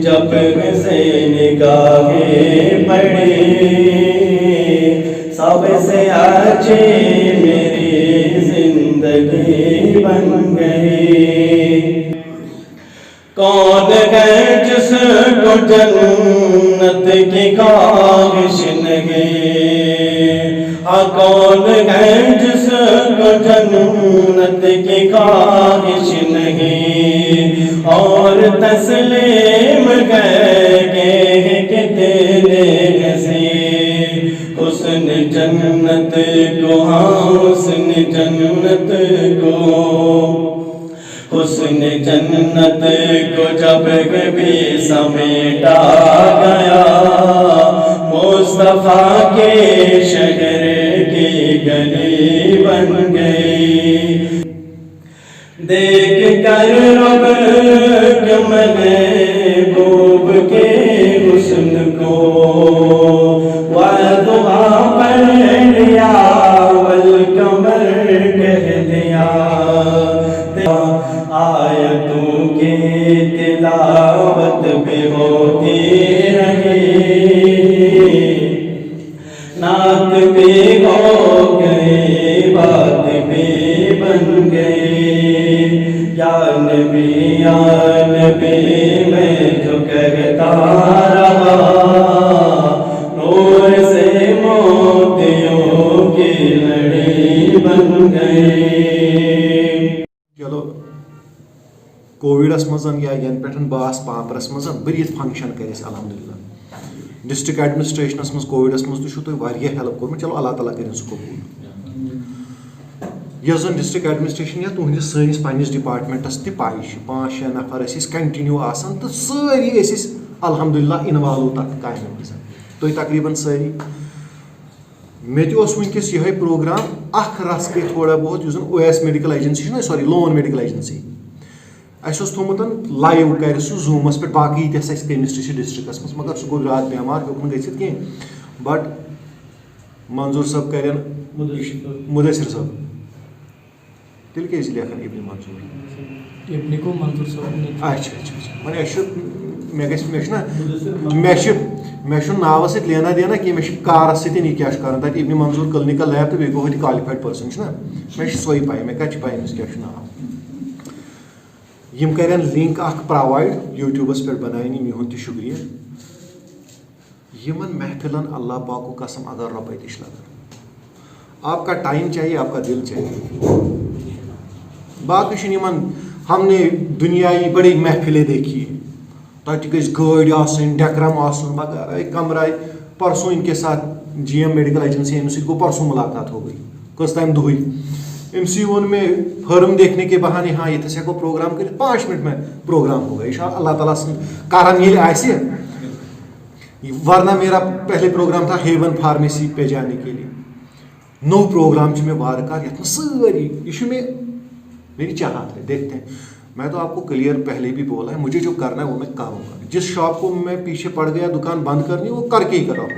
جب سے نگاہیں پڑی سب سے اچھی میری زندگی بن گئی. کون ہے جنت کی خواہش نہیں، ہاں کون ہے جس کو جنت کی خواہش نہیں، اور تسلیم کر کے کہ تیرے نصیب حسن جنت کو، ہاں حسن جنت کو، حسن جنت کو جب کبھی سمیٹا گیا، مصطفیٰ کے شہر کی گلی بن گئی۔ دیکھ کر رب کے محبوب کے حسن کو، وَدُعَا پڑھ لیا والقمر کہہ دیا، آیتوں کی تلاوت بھی ہوتی رہی، نعت بھی ہو گئی، بات بھی بن گئی، یا نبی میں جو کہتا رہا، نور سے موتیوں کی لڑی بن گئی۔ چلو کووڈس مز یا ین پہ باس پاپرس مز برید فنکشن کر الحمدللہ ڈسٹرک ایڈمنسٹریشنس مز کووڈس مز تھی ہیلپ کورمت، چلو اللہ تعالیٰ کرن سہ قبول۔ یس زن ڈسٹرک ایڈمنسٹریشن یا تہندس سنس پنس ڈپارٹمنٹس تہ پائی 5-6 نفر کنٹنیو آسان تو ساری الحمدللہ انوالو تک کامن مز تھی تقریباً ساری۔ مے تہ ونکس یہ پروگرام اخ رس گئی تھوڑا بہت اس اویس میڈیکل ایجنسی سوری لون میڈیکل ایجنسی اس تھومت لائیو کر سہ زومس پہ باقی تہ کیمسٹری ڈسٹرکس مز، مگر سہ گو رات بیمار ہیوک گھت کی، بٹ منظور صاحب کرن مدثر صاحب تیل کیٛازِ لیکھان ابن منظور ابن کو منظور صاحب اچھا وۄنۍ مےٚ چھُنہٕ ناوَس سۭتۍ لینا دینا کینٛہہ، مےٚ چھُ کارَس سۭتۍ یہِ کیٛاہ چھُ کَران تَتہِ ابن منظور کلنِکل لیب تہٕ بیٚیہِ گوٚو ہوٚتہِ کالِفایڈ پٔرسَن چھُنہ، مےٚ چھِ سۄے پاے، مےٚ کَتہِ چھِ پاے أمِس کیٛاہ چھُ ناو۔ یِم کَرن لِنک اکھ پرٛووایڈ یوٗٹیوٗبَس پٮ۪ٹھ بَناون یِم، یِہُنٛد تہِ شُکریہ۔ یِمن محفِلن اللہ پاکُک قسم اگر رۄپے تہِ چھِ لگان، آپ کا ٹائم چاہیے، آپ کا دل چاہیے، باقی چھُنہٕ یِمن ہم نے دنیائی بڑی محفلیں دیکھی ہیں، تَتہِ گژھِ گٲڑۍ آسٕنۍ، ڈیکرم آسُن وغیرہ کمرہ۔ پرسوں ان کے ساتھ جی ایم میڈیکل ایجنسی أمِس سۭتۍ گوٚو پرسوں ملاقات ہو گئی، کٔژ تام دۄہٕے۔ أمسٕے ووٚن مےٚ فارم دیکھنے کے بہانے ہاں ییٚتھس ہٮ۪کو پروگرام کٔرِتھ، 5 منٹ میں پروگرام ہوگا انشاءاللہ اللہ تعالیٰ سُنٛد کرم ییٚلہِ آسہِ۔ ورنہ میرا پہلے پروگرام تھا ہیون فارمیسی پہ جانے کے لیے، نو پروگرام چھُ مےٚ وارٕ کار یتھ منٛز سٲری، یہ چھُ میری چاہت ہے، دیکھتے ہیں۔ میں تو آپ کو کلیئر پہلے بھی بولا ہے، مجھے جو کرنا ہے وہ میں کروں گا۔ جس شاپ کو میں پیچھے پڑ گیا دکان بند کرنی، وہ کر کے ہی کر رہا ہوں۔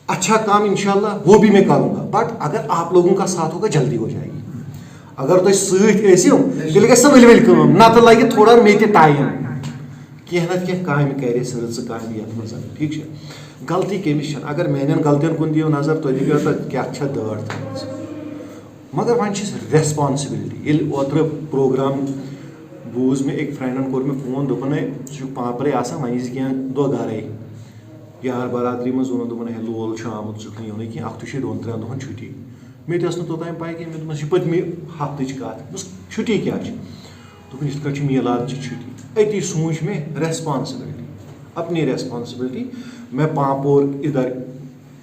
اچھا کام انشاءاللہ وہ بھی میں کروں گا، بٹ اگر آپ لوگوں کا ساتھ ہوگا جلدی ہو جائے گی۔ اگر تُہۍ سۭتۍ ٲسِو تیٚلہِ گژھِ سۄ ؤلۍ ؤلۍ کٲم، نتہٕ لگہِ تھوڑا مےٚ تہِ ٹایم، کینٛہہ نتہٕ کینٛہہ کامہِ کرِ اَسہِ رٕژٕ کامہِ یتھ منٛز، ٹھیٖک چھا۔ غلطی کٔمِس چھنہٕ، اگر میانٮ۪ن غلطین کُن دِیِو نظر تُہۍ دٔپِو تتھ کیٛاہ چھےٚ دٲڑ تھٲومٕژ، مگر وۄنۍ چھِ ریسپانسبلٹی۔ ییٚلہِ اوترٕ پروگرام بوٗز مےٚ أکۍ فرٛینٛڈن کوٚر مےٚ فون دوٚپُن ہے ژٕ چھُکھ پانٛپرے آسان، وۄنۍ یٖزِ کینٛہہ دۄہ گرے، یار برادری منٛز ووٚنُن دوٚپُن ہے لول چھُ آمُت ژٕ چھُکھ نہٕ یِونٕے کینٛہہ، اکھ تُے چھے 2-3 دۄہن چھُٹی۔ مےٚ تہِ ٲس نہٕ توٚتام پاے کینٛہہ، مےٚ دوٚپمَس یہِ پٔتمہِ ہفتٕچ کتھ، دوٚپمَس چھُٹی کیٛاہ چھِ، دوٚپُن یِتھ کٔنۍ چھِ میلادچہِ چھُٹی۔ أتی سوٗنٛچ مےٚ ریسپانسبلٹی، اپنی ریسپانسبلٹی۔ میں پانپور ادھر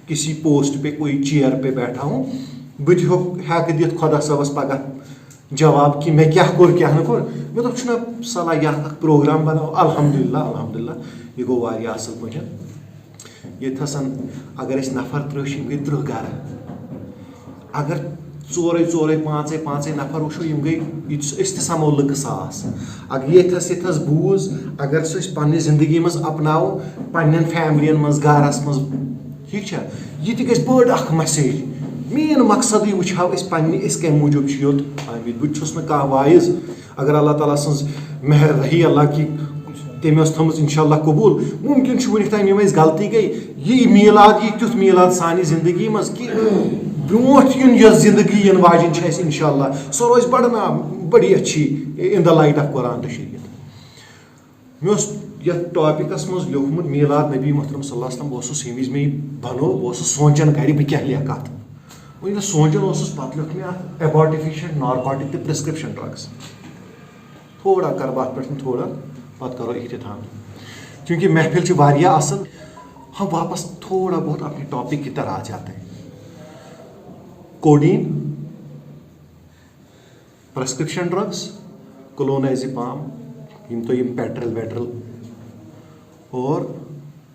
کسی پوسٹ پہ کوئی چیئر پہ بیٹھا ہوں، بہٕ تہِ ہٮ۪کہٕ دِتھ خۄدا صٲبس پگاہ جواب کہ مےٚ کیٛاہ کوٚر کیٛاہ نہٕ کوٚر۔ مےٚ دوٚپ چھُنہ صلاحیت اکھ پروگرام بناو، الحمدللہ یہِ گوٚو واریاہ اصل پٲٹھۍ۔ ییٚتھس اگر أسۍ نفر 30 چھِ، یِم گٔے 30 گرٕ، اگر 4-5 نفر وٕچھو یِم گٔے، أسۍ تہِ سمو لُکہٕ ساس۔ اگر ییٚتھس بوٗز، اگر سُہ أسۍ پننہِ زندگی منٛز اپناوو، پننٮ۪ن فیملین منٛز گرس منٛز، ٹھیٖک چھا، یہِ تہِ گژھِ بٔڑ اکھ مسیج۔ مین مقصدٕے وٕچھہو أسۍ پننہِ، أسۍ کمہِ موٗجوٗب چھِ یوٚت آمٕتۍ۔ بہٕ تہِ چھُس نہٕ کانٛہہ وایِز، اگر اللہ تعالیٰ سٕنٛز مہر رہی اللہ کی تٔمۍ ٲس تھٲومٕژ انشاءاللہ قبوٗل، مُمکِن چھُ وُنیُک تام یِم اَسہِ غلطی گٔے، یہِ میٖلاد یی تیُتھ میٖلاد سانہِ زندگی منٛز کہِ برونٛٹھ یُن یۄس زندگی یِنہٕ واجیٚنۍ چھِ اَسہِ انشاءاللہ سۄ روزِ بڑی اچھی ان دا لایٹ آف قرآن تہٕ شریعت۔ مےٚ اوس یتھ ٹاپکس مز لیوکھمت میلاد نبی محترم صلی اللہ علیہ وسلم بہٕ ییٚمہِ وِزِ مےٚ یہِ بنو بہٕ سونچان گرِ بہٕ کیٛاہ لیکھٕ اتھ وۄنۍ ییٚلہِ سونچان پتہٕ لیوٚکھ مےٚ اتھ ایباٹِفِشنٹ نارکوٹِک تہٕ پرسکرپشن ڈرگس تھوڑا کرٕ بہٕ اتھ پٮ۪ٹھ تھوڑا پتہٕ کرو اختتام کیونکہ محفل چھِ واریاہ اصل ہم واپس تھوڑا بہت اپنے ٹاپک کی طرح آ جاتے ہیں کوڈین پرسکرپشن ڈرگس کلونازیپام یم تو یم پیٹرل ویٹرل اور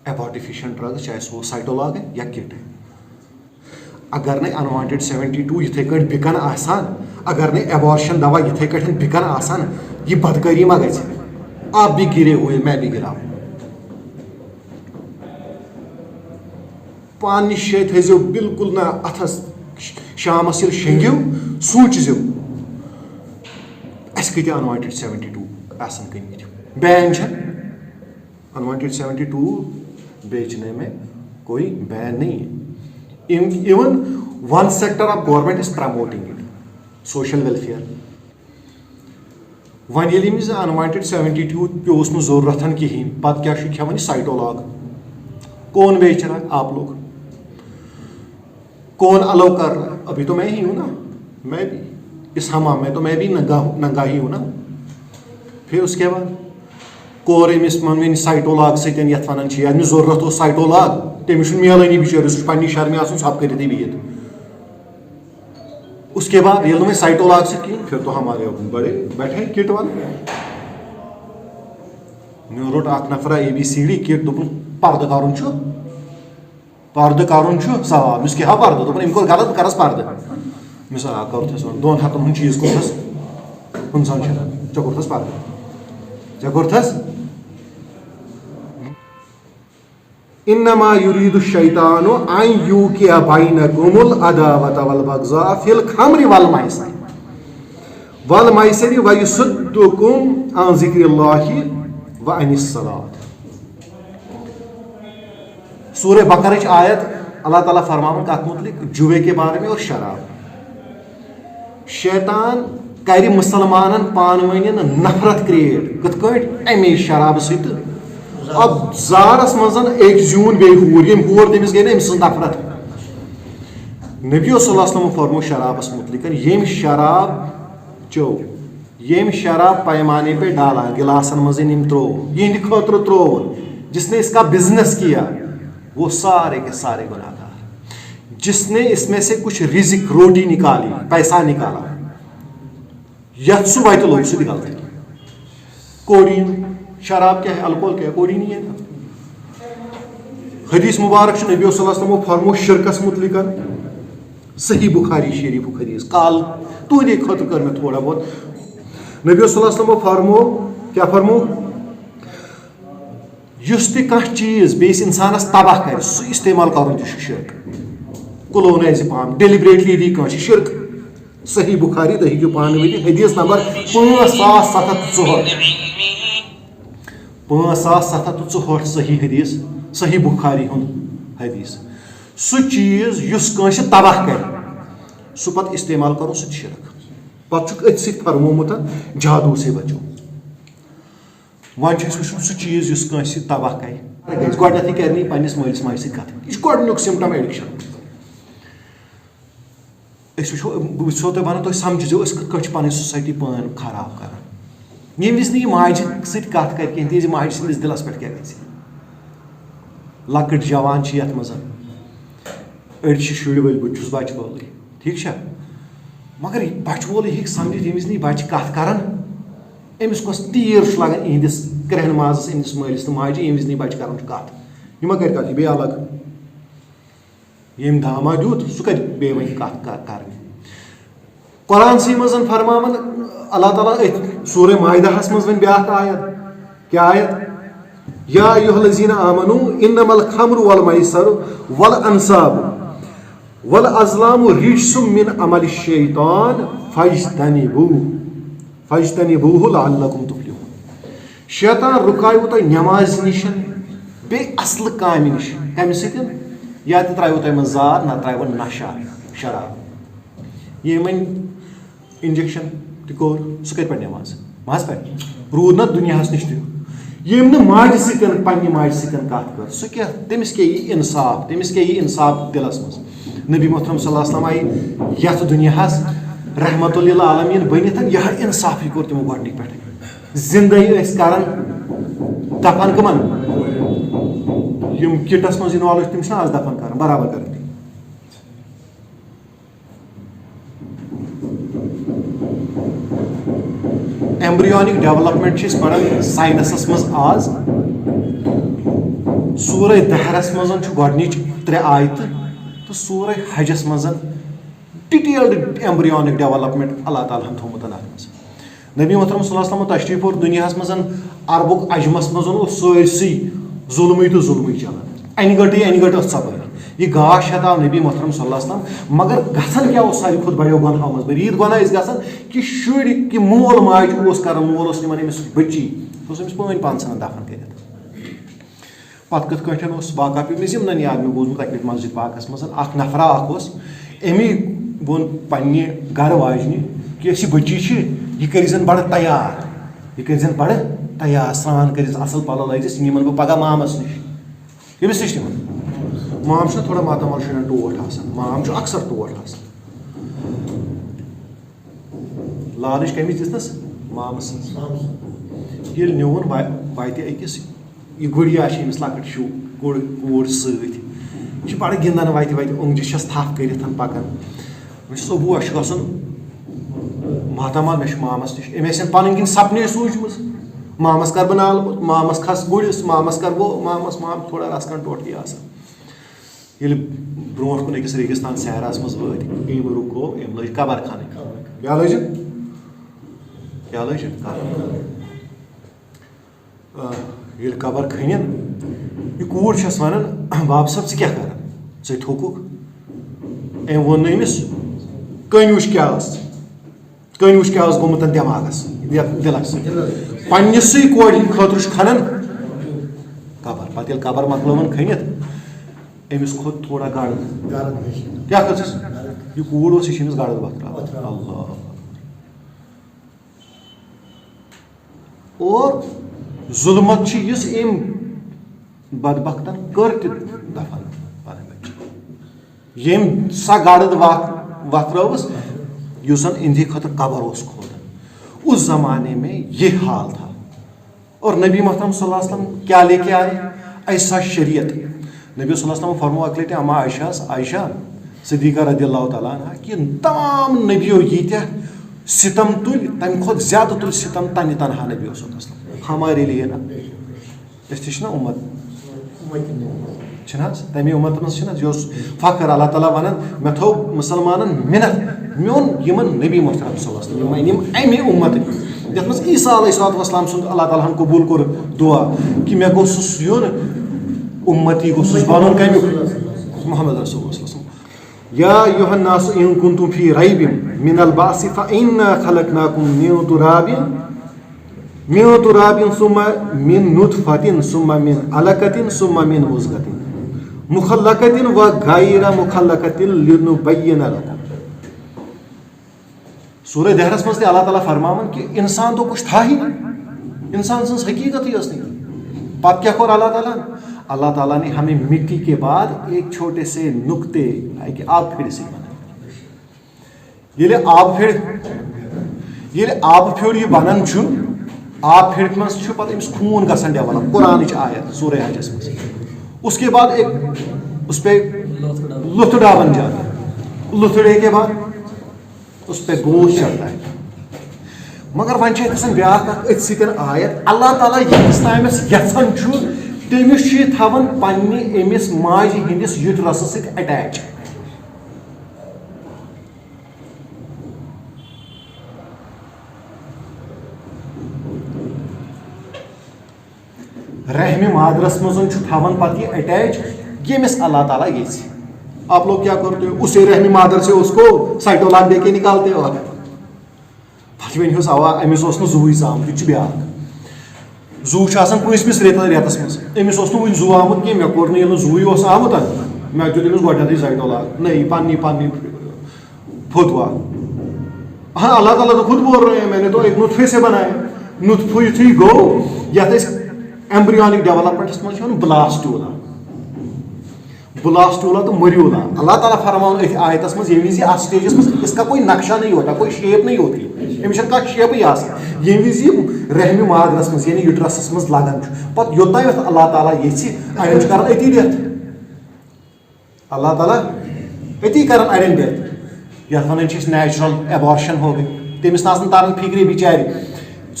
ایباٹیفیشن ڈرگس چاہے سو سائٹولاگ ہے یا کٹ ہے اگر نے انوانٹڈ 72 یتھے کٹ بکن آسان اگر نے ایبارشن دوا یتھے کٹ بکن آسان یہ بدکاری ما گژھِ آپ بھی گرے ہوئے میں بھی گرا ہوں پانچ شیٚیہِ تھٲیزیو بالکل نہ اتھس شامس ییٚلہِ شیٚنگِو سوٗنٛچزیو اَسہِ کۭتیاہ انوانٹڈ 72 آسن گٔمٕتۍ بین چھا انوانٹڈ 72 بیچنے میں کوئی بین نہیں ہے even one sector of government is promoting it social welfare وۄنۍ ییٚلہِ أمِس انوانٹڈ 72 پیوٚوُس نہٕ ضروٗرت کِہیٖنۍ پتہٕ کیٛاہ چھُ کھٮ۪وان یہِ سایٹولاگ کون بیچ رہا ہے آپ لوگ کون الاؤ کر رہا ہے ابھی تو میں ہی ہوں نا میں بھی اس حمام میں تو میں بھی ننگا ہی ہوں نا پھر اس کے بعد کور أمِس ون سایٹولاگ سۭتۍ یتھ ونان چھِ ییٚمِس ضروٗرت اوس سایٹولاگ تٔمِس چھُنہٕ میلٲنی بِچٲرِس سُہ چھُ پننہِ شرمہِ آسان ژھۄپہٕ کٔرِتھٕے بِہِتھ اس کے بعد ییٚلہِ نہٕ وۄنۍ سایٹولاگ سۭتۍ کِہیٖنۍ پھر تو ہمارے بڑے بیٹھے کٹ والے مےٚ روٚٹ اکھ نفرا ABCD کٹ دوٚپُن پردٕ کرُن چھُ سوال مےٚ کیٛاہ پردٕ دوٚپُن أمۍ کوٚر غلط بہٕ کرس پردٕ مےٚ آ کوٚرتھس 2 ہتن ہُنٛد چیٖز کوٚرتھس 55 شیٚتن ژےٚ کوٚرتھس پردٕ ژےٚ کوٚرتھس انما يريد الشيطان ان يوقع بينكم العداوة والبغضاء في الخمر والميسر ويصدكم عن ذكر الله وعن الصلاة. سورہ بقرہ کی آیت اللہ تعالیٰ فرماون کت متعلق جوے کے بارے میں اور شراب. شیطان کر مسلمانن پانونین نفرت کریٹ کت کٹ امی شراب ست اب زارس مزن ایک زیون بے ہور یم ہور تمس گئی نا امس نفرت. نبی صلی اللہ علیہ وسلم فرمو شرابس متعلق یم شراب چو یم شراب پیمانے پہ ڈالا گلاسن مزن یم ترو یہ خاطر ترو جس نے اس کا بزنس کیا وہ سارے کے سارے گناہ گار. جس نے اس میں سے کچھ رزق روٹی نکالی پیسہ نکالا یت سو وائٹ لوگ سو نکالتے. کوڈین شراب کیا ہے الکوہل کیا ہے کوڈین ہی ہے. حدیث مبارک نبی صلی اللہ علیہ وسلم فرمو شرکس متعلق صحیح بخاری شریف حدیث کال تہندے خاطر کر میں تھوڑا بہت نبی صلی اللہ علیہ وسلم فرمو کیا فرمو یس تہ کانٛہہ چیز بیس انسانس تباہ کر سہ استعمال کرن تہ شرک. کلونازیپام ڈیلیبریٹلی دی کانٛہہ شرک. صحیح بخاری تہ ہیٚکِو پانہٕ ؤنِتھ حدیث نمبر 5764 5764 صحیح حدیث صحیح بخاری ہُنٛد حدیث. سُہ چیز یُس کٲنٛسہِ تباہ کر سُہ پتہٕ استعمال کرو سُہ شرک. پتہٕ چھُکھ أتھۍ سۭتۍ فرمومُت جادو سے بچو. وۄنۍ چھُ اَسہِ وٕچھُن سُہ چیز یُس کٲنٛسہِ تباہ کرِ گژھِ گۄڈنیٚتھٕے کرنی پننِس مٲلِس ماجہِ سۭتۍ کتھ. یہِ چھُ گۄڈنیُک سِمٹم ایڈکشن. أسۍ وٕچھو بہٕ وٕچھو تۄہہِ ونان تُہۍ سمجھزیو أسۍ کِتھ کٲٹھۍ چھِ پنٕنۍ سوسایٹی پان خراب کران. ییٚمہِ وِزِ نہٕ یہِ ماجہِ سۭتۍ کتھ کرِ کینٛہہ تِکیازِ ماجہِ سٕنٛدِس دِلس پٮ۪ٹھ کیٛاہ گژھِ. لۄکٕٹۍ جوان چھِ یتھ منٛز أڑۍ چھِ شُرۍ وٲلۍ بہٕ چھُس بچہٕ وولٕے ٹھیٖک چھا مگر بچہٕ وولٕے ہیٚکہِ سمجھِتھ ییٚمہِ وِزِ نہٕ یہِ بچہِ کتھ کران أمِس کۄس تیٖر چھُ لگان یِہنٛدِس کرٛہنہِ مازس أمِس مٲلِس تہٕ ماجہِ ییٚمہِ وِزِ نہٕ یہِ بچہِ کران چھُ کتھ. یہِ ما کرِ کتھ یہِ بیٚیہِ الگ. ییٚمۍ دھاما دیُت سُہ کتہِ بیٚیہِ وۄنۍ کتھ کرنہِ. قرآنسٕے منٛز فرماون اللہ تعالیٰ أتھۍ سورہ مائدہس منٛز وۄنۍ بیاکھ آیت کیٛاہ آیت یا ایُہا الذین آمنوا انما الخمر والمیسر والانصاب والازلام رجس من عمل الشیطان فاجتنبوہ لعلکم تفلحون. شیطان رُکاوٕ تۄہہِ نٮ۪مازِ نِش بیٚیہِ اصلہِ کامہِ نِش کمہِ سۭتۍ یا تہِ ترٛایوٕ تۄہہِ منٛز زار نہ ترٛایوٕ نشہ شراب. ییٚمۍ وۄنۍ انجیکشن تہِ کوٚر سُہ کتہِ پرِ نٮ۪ماز ما حظ پرِ روٗد نہ دُنیاہس نِش تہِ یم نہٕ ماجہِ سۭتۍ پننہِ ماجہِ سۭتۍ کتھ کر سُہ کیٛاہ تٔمِس کیٛاہ یی انصاف تٔمِس کیٛاہ یی انصاف دلس منٛز نبی محترم صلی اللہ علیہ وسلم آیہِ یتھ دُنیاہس رحمت للعالمیٖن بٔنِتھ یِہے انصافٕے کوٚر تِمو گۄڈنِکۍ پٮ۪ٹھٕے زندگی ٲسۍ کران دفن کٕمن یم کِٹس منٛز اِنوالو چھِ تِم چھِنہ آز دفن کران برابر کران ایمبریونک ڈیولپمنٹ چھِ أسۍ پران ساینسس منٛز آز سورہ دہرس منٛز چھُ گۄڈنِچ 3 آیتہٕ تہٕ سورہ حجس منٛز ڈِٹیلڈ ایمبریونک ڈیولپمنٹ اللہ تعالیٰ ہن تھومُت اتھ منٛز نبی محترم صلی اللہ علیہ وسلم تشریف اور دُنیاہس منٛز عربُک عجمس منٛز اوس سٲرسٕے ظُلمٕے تہٕ ظُلمٕے چلان انہِ گٔٹۍ ٲس ژۄپٲرۍ یہ گاش ہتاو نبی محترم صلی اللہ علیہ وسلم مگر گژھان کیا اوس ساروی کھۄتہٕ بڑیو گۄنہو منٛز ییٖتۍ گۄناہ ٲسۍ گژھان کہ شُرۍ کہ مول ماجہِ اوس کران مول اوس نِوان أمِس بٔچی سُہ اوس أمِس پٲنۍ پانٛژھن دفن کٔرِتھ پتہٕ کِتھ کٲٹھۍ اوس واقعہ پیٚو مےٚ یِمنٕے یاد مےٚ بوٗزمُت اکہِ لٹہِ مسجد پاکس منٛز اکھ نفرا اکھ اوس أمی ووٚن پننہِ گرٕ واجنہِ کہ أسۍ یہِ بٔچی چھِ یہِ کٔرۍ زن بڑٕ تیار یہِ کٔرۍ زن بڑٕ تیار سرٛان کٔرِتھ اصل پلو لٲگزِس یہِ نِمن بہٕ پگہہ مامس نِش کٔمِس نِش نِمن مام چھُنہ تھوڑا ماتامال شُرٮ۪ن ٹوٹھ آسان مام چھُ اکثر ٹوٹھ آسان لالٕچ کٔمِس دِژنس مامہٕ سٕنٛز ییٚلہِ نیوٗن واتہِ أکِس یہِ گُڑیا چھِ أمِس لۄکٕٹ شُر کوٗر سۭتۍ یہِ چھِ بڑٕ گِنٛدان وتہِ اوٚنٛگجہِ چھس تھپھ کٔرِتھ پکان مےٚ چھُس ابوٗ اَسہِ چھُ گژھُن ماتامال مےٚ چھُ مامس نِش أمۍ ٲسِن پنٕنۍ کِنۍ سپنے سوٗنٛچمٕژ مامس کر بہٕ نالہٕ مامس کھس گُرِس مامس کر بہٕ مام تھوڑا رسکن ٹوٹھی آسان ییٚلہِ برونٛٹھ کُن أکِس ریگِستان صحراہس منٛز وٲتۍ أمۍ رُکو أمۍ لٲج قبر کھنٕنۍ کیٛاہ لٲجِن ییٚلہِ قبر کھٔنِن یہِ کوٗر چھس ونان باب صٲب ژٕ کیٛاہ کران ژٕ تھوٚکُکھ أمۍ ووٚن نہٕ أمِس کٔنۍ وٕچھ کیٛاہ ٲس گوٚمُت دٮ۪ماغس دِلس پننِسٕے کورِ ہِنٛدِ خٲطرٕ چھُ کھنان قبر پتہٕ ییٚلہِ قبر مۄکلٲوٕن کھٔنِتھ أمِس کھوٚت تھوڑا گرد کیٛاہ کھٔژٕس یہِ کوٗر اوس یہِ چھِ أمِس گرد وۄتھراوان اللہ اور ظُلمت چھِ یُس أمۍ بدبختن کٔر تہِ دفن پنٕنۍ بچی ییٚمۍ سۄ گرد وۄتھرٲوٕس یُس زن اِہنٛدِ خٲطرٕ قبر اوس کھودان اس زمانے میں یہ حال تھا اور نبی محترم صلی اللہ علیہ وسلم کیا لے کے آئے ایسا شریعت نبی صلی اللہ علیہ وسلم فرمو اکہِ لٹہِ اما عائشہ صدیقہ رضی اللہ تعالیٰ عنہ کہ تمام نبیو ییٖتیاہ ستم تُلۍ تمہِ کھۄتہٕ زیادٕ تُلۍ ستم تنہِ تنہا نبی صلی اللہ علیہ وسلم ہمارے لیے نا أسۍ تہِ چھِنہ اُمت چھِنہٕ حظ تمے اُمت منٛز چھِنہٕ حظ یہِ اوس فخر اللہ تعالیٰ ونان مےٚ تھوٚو مُسلمانن مِنت مےٚ اوٚن یِمن نبی محترم صلی اللہ علیہ وسلم یِم أنِم امہِ اُمتٕکۍ یتھ منٛز عیسیٰ علیہ الصلوۃ والسلام سُنٛد اللہ تعالیٰ ہن قبوٗل کوٚر دُعا کہِ مےٚ گوٚژھُس یُن اُمتی گوٚژھُس بنُن کمیُک محمد رسول اللہ صلی اللہ علیہ وسلم یا ایُہا الناس ان کنتم فی ریب من البعث فانا خلقناکم من تراب ثم من نطفة ثم من علقة ثم من مضغة مخلقة وغیر مخلقة لنبین لکم سورہ دہرس منٛز تہِ اللہ تعالیٰ فرماوان کہ انسان تو کچھ تھا ہی نہیں انسان سٕنٛز حقیقتٕے ٲس نہٕ پتہٕ کیٛاہ کوٚر اللہ تعالیٰ نے ہمیں مٹی کے بعد ایک چھوٹے سے نقطے کہ آب پھیڑ سے بنایا ییٚلہِ آب پھیوٚر یہِ بنان چھُ آب پھیڑ منٛز چھُ پتہٕ أمِس خوٗن گژھان ڈیولپ قرآنٕچ آیت سورہ حجس منٛز اس کے بعد ایک اس پہ لُتھڑا بن جاتا ہے لُتھڑے کے بعد اس پہ گوشت چڑھتا ہے مگر وۄنۍ چھِ اَتھ آسان بیٛاکھ اکھ أتھۍ سۭتۍ آیت اللہ تعالیٰ ییٚتِس تامَس یژھان چھُ تٔمِس چھُ یہِ تھاوان پننہِ أمِس ماجہِ ہِنٛدِس یوٗٹرسس سۭتۍ اٹیچ رحمِ مادرس منٛز چھُ تھاوان پتہٕ یہِ اٹیچ ییٚمِس اللہ تعالیٰ یژھِ آپ لوگ کیا کرتے ہو اسے رحمِ مادر سے اس کو سائٹولان دے کے نکالتے ہو پتہٕ ؤنۍہوس اوا أمِس اوس نہٕ زُوٕے ژامُت یہِ تہِ چھُ بیٛاکھ زُو چھُ آسان پٲنٛژمِس رٮ۪تس منٛز أمِس اوس نہٕ وُنہِ زُو آمُت کینٛہہ مےٚ کوٚر نہٕ ییٚلہِ نہٕ زُوٕے اوس آمُت مےٚ دیُت أمِس گۄڈنٮ۪تھٕے سایٹولان نہیں پننی فتوا ہاں اللہ تعالیٰ تو خود بول رہے ہیں میں نے تو ایک نطفے سے بنایا نطفہ یُتھُے گوٚو یتھ أسۍ ایمبریونک ڈیولپمنٹس منٛز چھُ یِوان بلاسٹولا تو مریولا. اللہ تعالیٰ فرماؤن آیتس منٛز ییٚمہِ وِزِ اَتھ سٹیجس منٛز اس کا کوئی نقشہ نہیں ہوتا, کوئی شیپ نہیں ہوتی, أمِس چھنہٕ کانٛہہ شیپٕے آسان. ییٚمہِ وِزِ یہِ رحمِ مادرس منٛز یعنی یوٗٹرسس منٛز لگان چھُ پتہٕ یوٚتام یتھ اللہ تعالیٰ یژھِ اڑٮ۪ن چھُ کران أتی ڈیتھ, اللہ تعالیٰ أتی کران اڑٮ۪ن ڈیتھ یتھ ونان چھِ أسۍ نیچرل ایبارشن ہو گئی. تٔمِس نہٕ آسان تران فکرِ بِچارِ,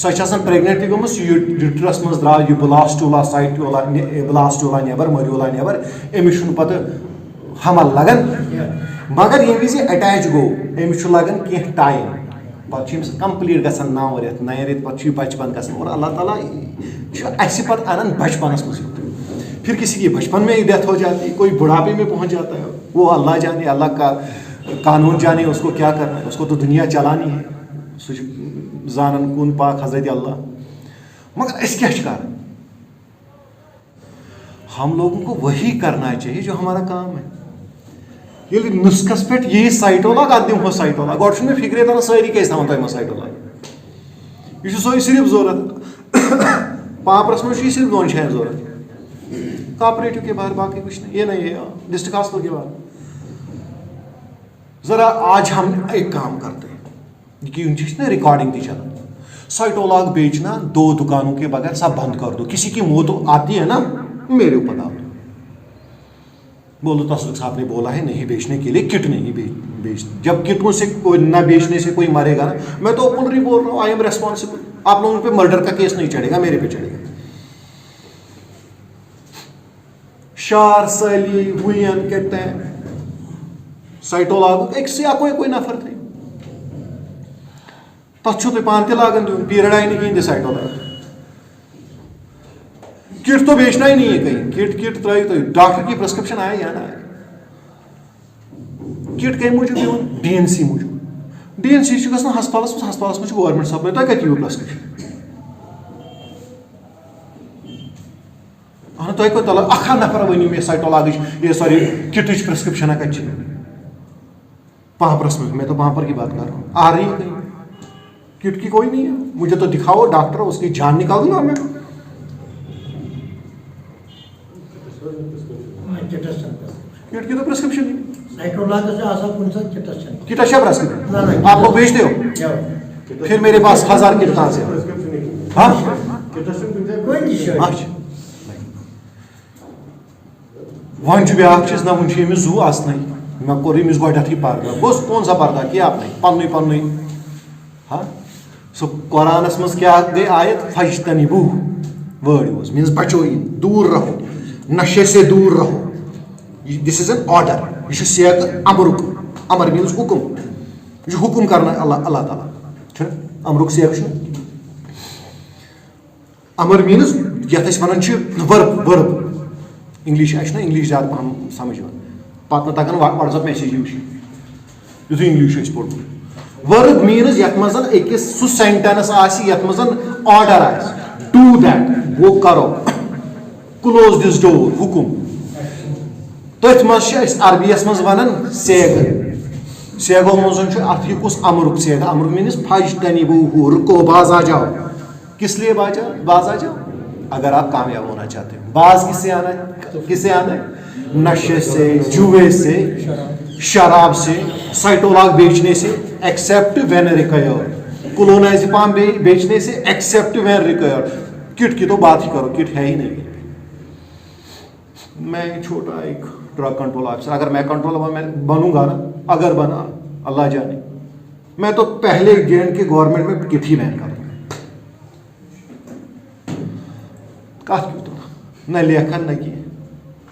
سۄ چھِ آسان پریگننٹ تہِ گٔمٕژ یوٗٹرس منٛز درٛاو یہِ بلاسٹولا نٮ۪بر مریولا نٮ۪بر, أمِس چھُنہٕ پتہٕ حمل لگان. مگر ییٚمہِ وِزِ اٹیچ گوٚو أمِس چھُ لگان کینٛہہ ٹایم, پتہٕ چھُ أمِس کمپلیٖٹ گژھان 9 رٮ۪تھ, 9 رٮ۪تھ پتہٕ چھُ یہِ بچپن گژھان. اور اللہ تعالیٰ چھُ اَسہِ پتہٕ انان بچپنس منٛز. پھر کسی کی بچپن میں ہی ڈیتھ ہو جاتی ہے, کوئی بڑھاپے میں پہنچ جاتا ہے, وہ اللہ جانے, اللہ کا قانون جانے اس کو کیا کرنا ہے, اس کو تو دنیا چلانی ہے, سُہ چھُ زانن کُن پاک حضرت اللہ. مگر أسۍ کیٛاہ چھِ کران؟ ہم لوگوں کو وہی کرنا چاہیے جو ہمارا کام ہے. ییٚلہِ نُسخس پٮ۪ٹھ یی سایٹولاگ اَتھ دِمہو سایٹولاگ, گۄڈٕ چھُنہٕ مےٚ فِکرے تران سٲری کیٛازِ تھاوان تۄہہِ منٛز سایٹولاگ. یہِ چھُ سۄے صرف ضوٚرتھ پاپرس منٛز چھُ یہِ صرف 2 جایَن ضوٚرتھ, کوآپریٹو کے باہر, باقی کچھ نہیں. یہ نہیں ہے ڈسٹرکٹ ہاسپٹل کے باہر. ذرا آج ہم ایک کام کرتے ہیں کہ ان چیز نا ریکارڈنگ تھی چلا, سائٹولاگ بیچنا 2 دکانوں کے بغیر سب بند کر دو. کسی کی موت آتی ہے نا میرے اوپر ڈال دو, بولو تصدیق صاحب نے بولا ہے نہیں بیچنے کے لیے, کٹ نہیں بیچنا. جب کٹوں سے کوئی نہ بیچنے سے کوئی مرے گا نا, میں تو اوپنلی بول رہا ہوں, آئی ایم ریسپانسبل. آپ لوگوں پہ مرڈر کا کیس نہیں چڑھے گا, میرے پہ چڑھے گا. شار سالی وین کہتے ہیں سائٹولاگ ایک سے کوئی نفر تھے تک چھو تو پان تہ لاگن دیون, پیریڈ آئی نہیں کہیں سائٹولاگ. کٹ تو بیچنا ہی نہیں ہے کہیں, کٹ ترائی تو ڈاکٹر کی پرسکرپشن آیا یا نہ آیا. کٹ کئی موجود دیون ڈی این سی موجود, ڈی این سی گھن ہسپتالس مجھ گورمنٹ سپلائی, تھی کتو پرسکرپشن اہن تھی کوئی تلہٕ اکھا نفر ؤنِو مےٚ سائٹولاگٕچ یہ سوری کٹٕچ پرسکرپشن کتہِ چھِ پامپرس میں. میں تو پامپر کی بات کر رہا ہوں, آ رہی ہے کہیں کٹ کی کوئی نہیں ہے. مجھے تو دکھاؤ ڈاکٹر, اس کی جان نکال دوں گا میں. کٹ کی تو پرسکرپشن نہیں, کٹ اچھا پرسکرپشن آپ لوگ بیچتے ہو, پھر میرے پاس 1000 کٹ کہاں سے. ہاں وۄنۍ چھُ بیٛاکھ چیٖز نہ وٕنہِ چھُ أمِس زُو آسنٕے, مےٚ کوٚر أمِس گۄڈنٮ۪تھٕے پردہ. گوٚژھ کون سا پردہ کیٛاہ پنٛنُے پنٛنُے. ہاں سُہ قرآنس منٛز کیٛاہ گٔے آیت فجتنبوٗ وٲرڈ یوٗز میٖنٕز بچٲیِن, دوٗر رہو, نشے سے دوٗر رہو. دِس اِز این آرڈر, یہِ چھُ سیغ امرُک. امر میٖنٕز حُکُم, یہِ چھُ حُکُم کران اللہ تعالیٰ چھُنہ, امرُک سیغ چھُنہ. امر میٖنٕز یتھ أسۍ ونان چھِ ورب. انگلش آسہِ نا انگلش زیادٕ پہم سمجھ یِوان, پتہٕ نہٕ تگان واٹسپ میسیج وٕچھِنۍ یُتھُے انگلش چھُ اَسہِ پوٚرمُت. ورب میٖنٕز یتھ منٛز أکِس سُہ سینٹینس آسہِ یتھ منٛز آرڈر آسہِ, ڈوٗ دیٹ وہ کرو, کلوز دِس ڈور حُکُم. تٔتھۍ منٛز چھِ أسۍ عربیَس منٛز ونان سیغ. سیغو منٛز چھُ اتھ یہِ کُس امرُک سیغ, امر میٖنٕز فجتنبوٗ, رُکو, باز آ جاؤ. کس لیے باز آ جاؤ, اگر آپ کامیاب ہونا چاہتے ہو. باز کس سے آنا ہے, نشے سے, جوئے سے, شراب سے, سائٹولاگ بیچنے سے, ایکسیپٹ وین ریکوائرڈ, کلونازپام بیچنے سے, ایکسیپٹ وین ریکوائرڈ. کٹ کی تو بات ہی کرو, کٹ ہے ہی نہیں. میں چھوٹا ایک ڈرگ کنٹرول آفیسر, اگر میں کنٹرول بنوں گا نا, اگر بنا اللہ جانے, میں تو پہلے JNK کے گورنمنٹ میں کٹ ہی بین کروں. کت کیوں نہ لیکھن نہ کہیں,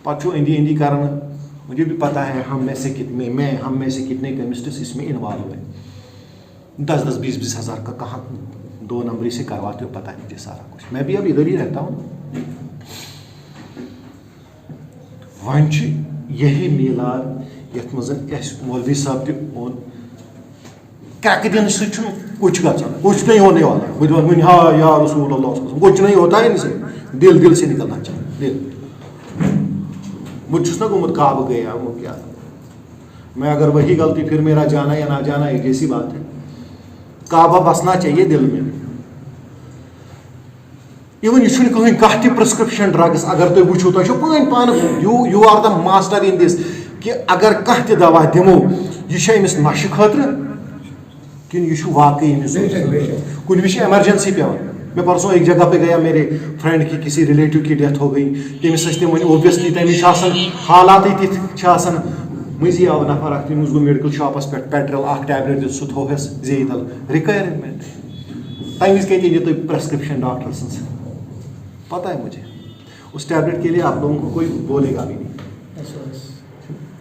پتہ چھو اندی اندی کرنا. مجھے بھی پتا ہے ہم میں سے کتنے کیمسٹس اس میں انوالو ہیں. 10-10, 20-20 ہزار کا کہاں 2 نمبری سے کرواتے ہو, پتہ ہے مجھے سارا کچھ. میں بھی اب ادھر ہی رہتا ہوں. وۄنۍ چھُ یہی میلاد یتھ منٛز اَسہِ مولوی صاحب تہِ ووٚن کرٛٮ۪کہٕ دِنہٕ سۭتۍ چھُنہٕ کچھ گژھان, کچھ نہیں ہونے والا. بہٕ تہِ وَنہٕ وٕنہِ ہا یا رسول اللہ, کچھ نہیں ہوتا ہے انسے, دل سے نکلنا چاہیے. دل مجھ چھُس نا گوٚمُت کعبہ گیا وہ کیا, میں اگر وہی غلطی پھر میرا جانا یا نہ جانا ایک جیسی بات ہے. کعبہ بسنا چاہیے دل میں. ایون یہ کہیں کانٛہہ تہِ پرسکرپشن ڈرگس اگر تُہۍ وٕچھو تۄہہِ چھو پانہٕ یوٗ آر د ماسٹر اِن دِس کہِ اگر کانٛہہ تہِ دوا دِمو یہِ چھا أمِس نشہِ خٲطرٕ کِنہٕ یہِ چھُ واقعی أمِس کُنہِ وِزِ چھِ ایمرجنسی پیٚوان. میں پرسوں ایک جگہ پہ گیا, میرے فرینڈ کی کسی ریلیٹو کی ڈیتھ ہو گئی, تمس تم اوبیسلی تمس حالات تھِ مزی آو نفر اخ تمس گو میڈیکل شاپس پہ پیٹرل اخ ٹیبلٹ دِتھ سُہ تھوہس زیٚیہِ تل رِکوایرمنٹ. تمہِ وز کتہِ أنِو تُہۍ پرسکرپشن ڈاکٹر سٕنٛز؟ پتہ ہے مجھے اس ٹیبلٹ کے لیے آپ لوگوں کو کوئی بولے گا بھی نہیں.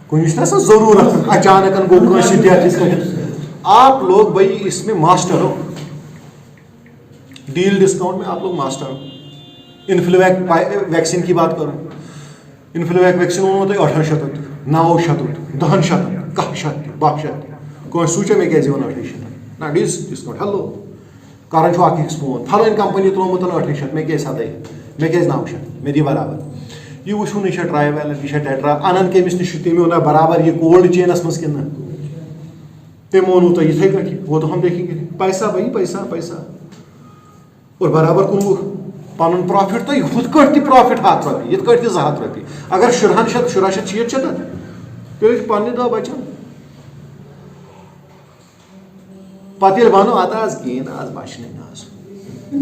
کُنہِ چھُنہ آسان ضروٗرت اچانک گوٚو کٲنٛسہِ ڈیتھ یِتھ کٔنۍ. آپ لوگ بھائی اس میں ماسٹر ہو, ڈیل ڈسکاؤنٹ میں آپ لوگ ماسٹر ہو. انفلویک ویکسین کی بات کروں, انفلویک ویکسین ووٚنمو تۄہہِ 800 900 1000 100 1200 کٲنٛسہِ سوٗنٛچا مےٚ کیٛازِ یِوان 800 نہ ڈسکاؤنٹ ہیلو کران چھُ اکھ أکِس فون فلٲنۍ کمپنی ترٛوومُت 800 مےٚ کیٛازِ 700 مےٚ کیٛازِ 900 مےٚ دی برابر. یہِ وٕچھو نہٕ یہِ چھا ٹراے ویلنٹ یہِ چھا ٹیٹرا انان کٔمِس نِش چھُ تٔمۍ ووٚنا برابر یہِ کولڈ چینس منٛز کِنہٕ نہ تٔمۍ ووٚنوٕ تۄہہِ یِتھٕے کٲٹھی وہ تو ہم دیکھیں گے پیسہ بھائی پیسہ اور برابر کُنوُہ پنُن پرافٹ تۄہہِ ہُتھ کٲٹھۍ تہِ پرافٹ 100 رۄپیہِ یِتھ کٲٹھۍ تہِ 200 رۄپیہِ اگر شُراہ شیٚتھ چھِ تَتھ تیٚلہِ چھِ پننہِ دۄہ بچان. پتہٕ ییٚلہِ وَنو اَدٕ آز کِہیٖنۍ نہٕ آز بچنٕے نہٕ آز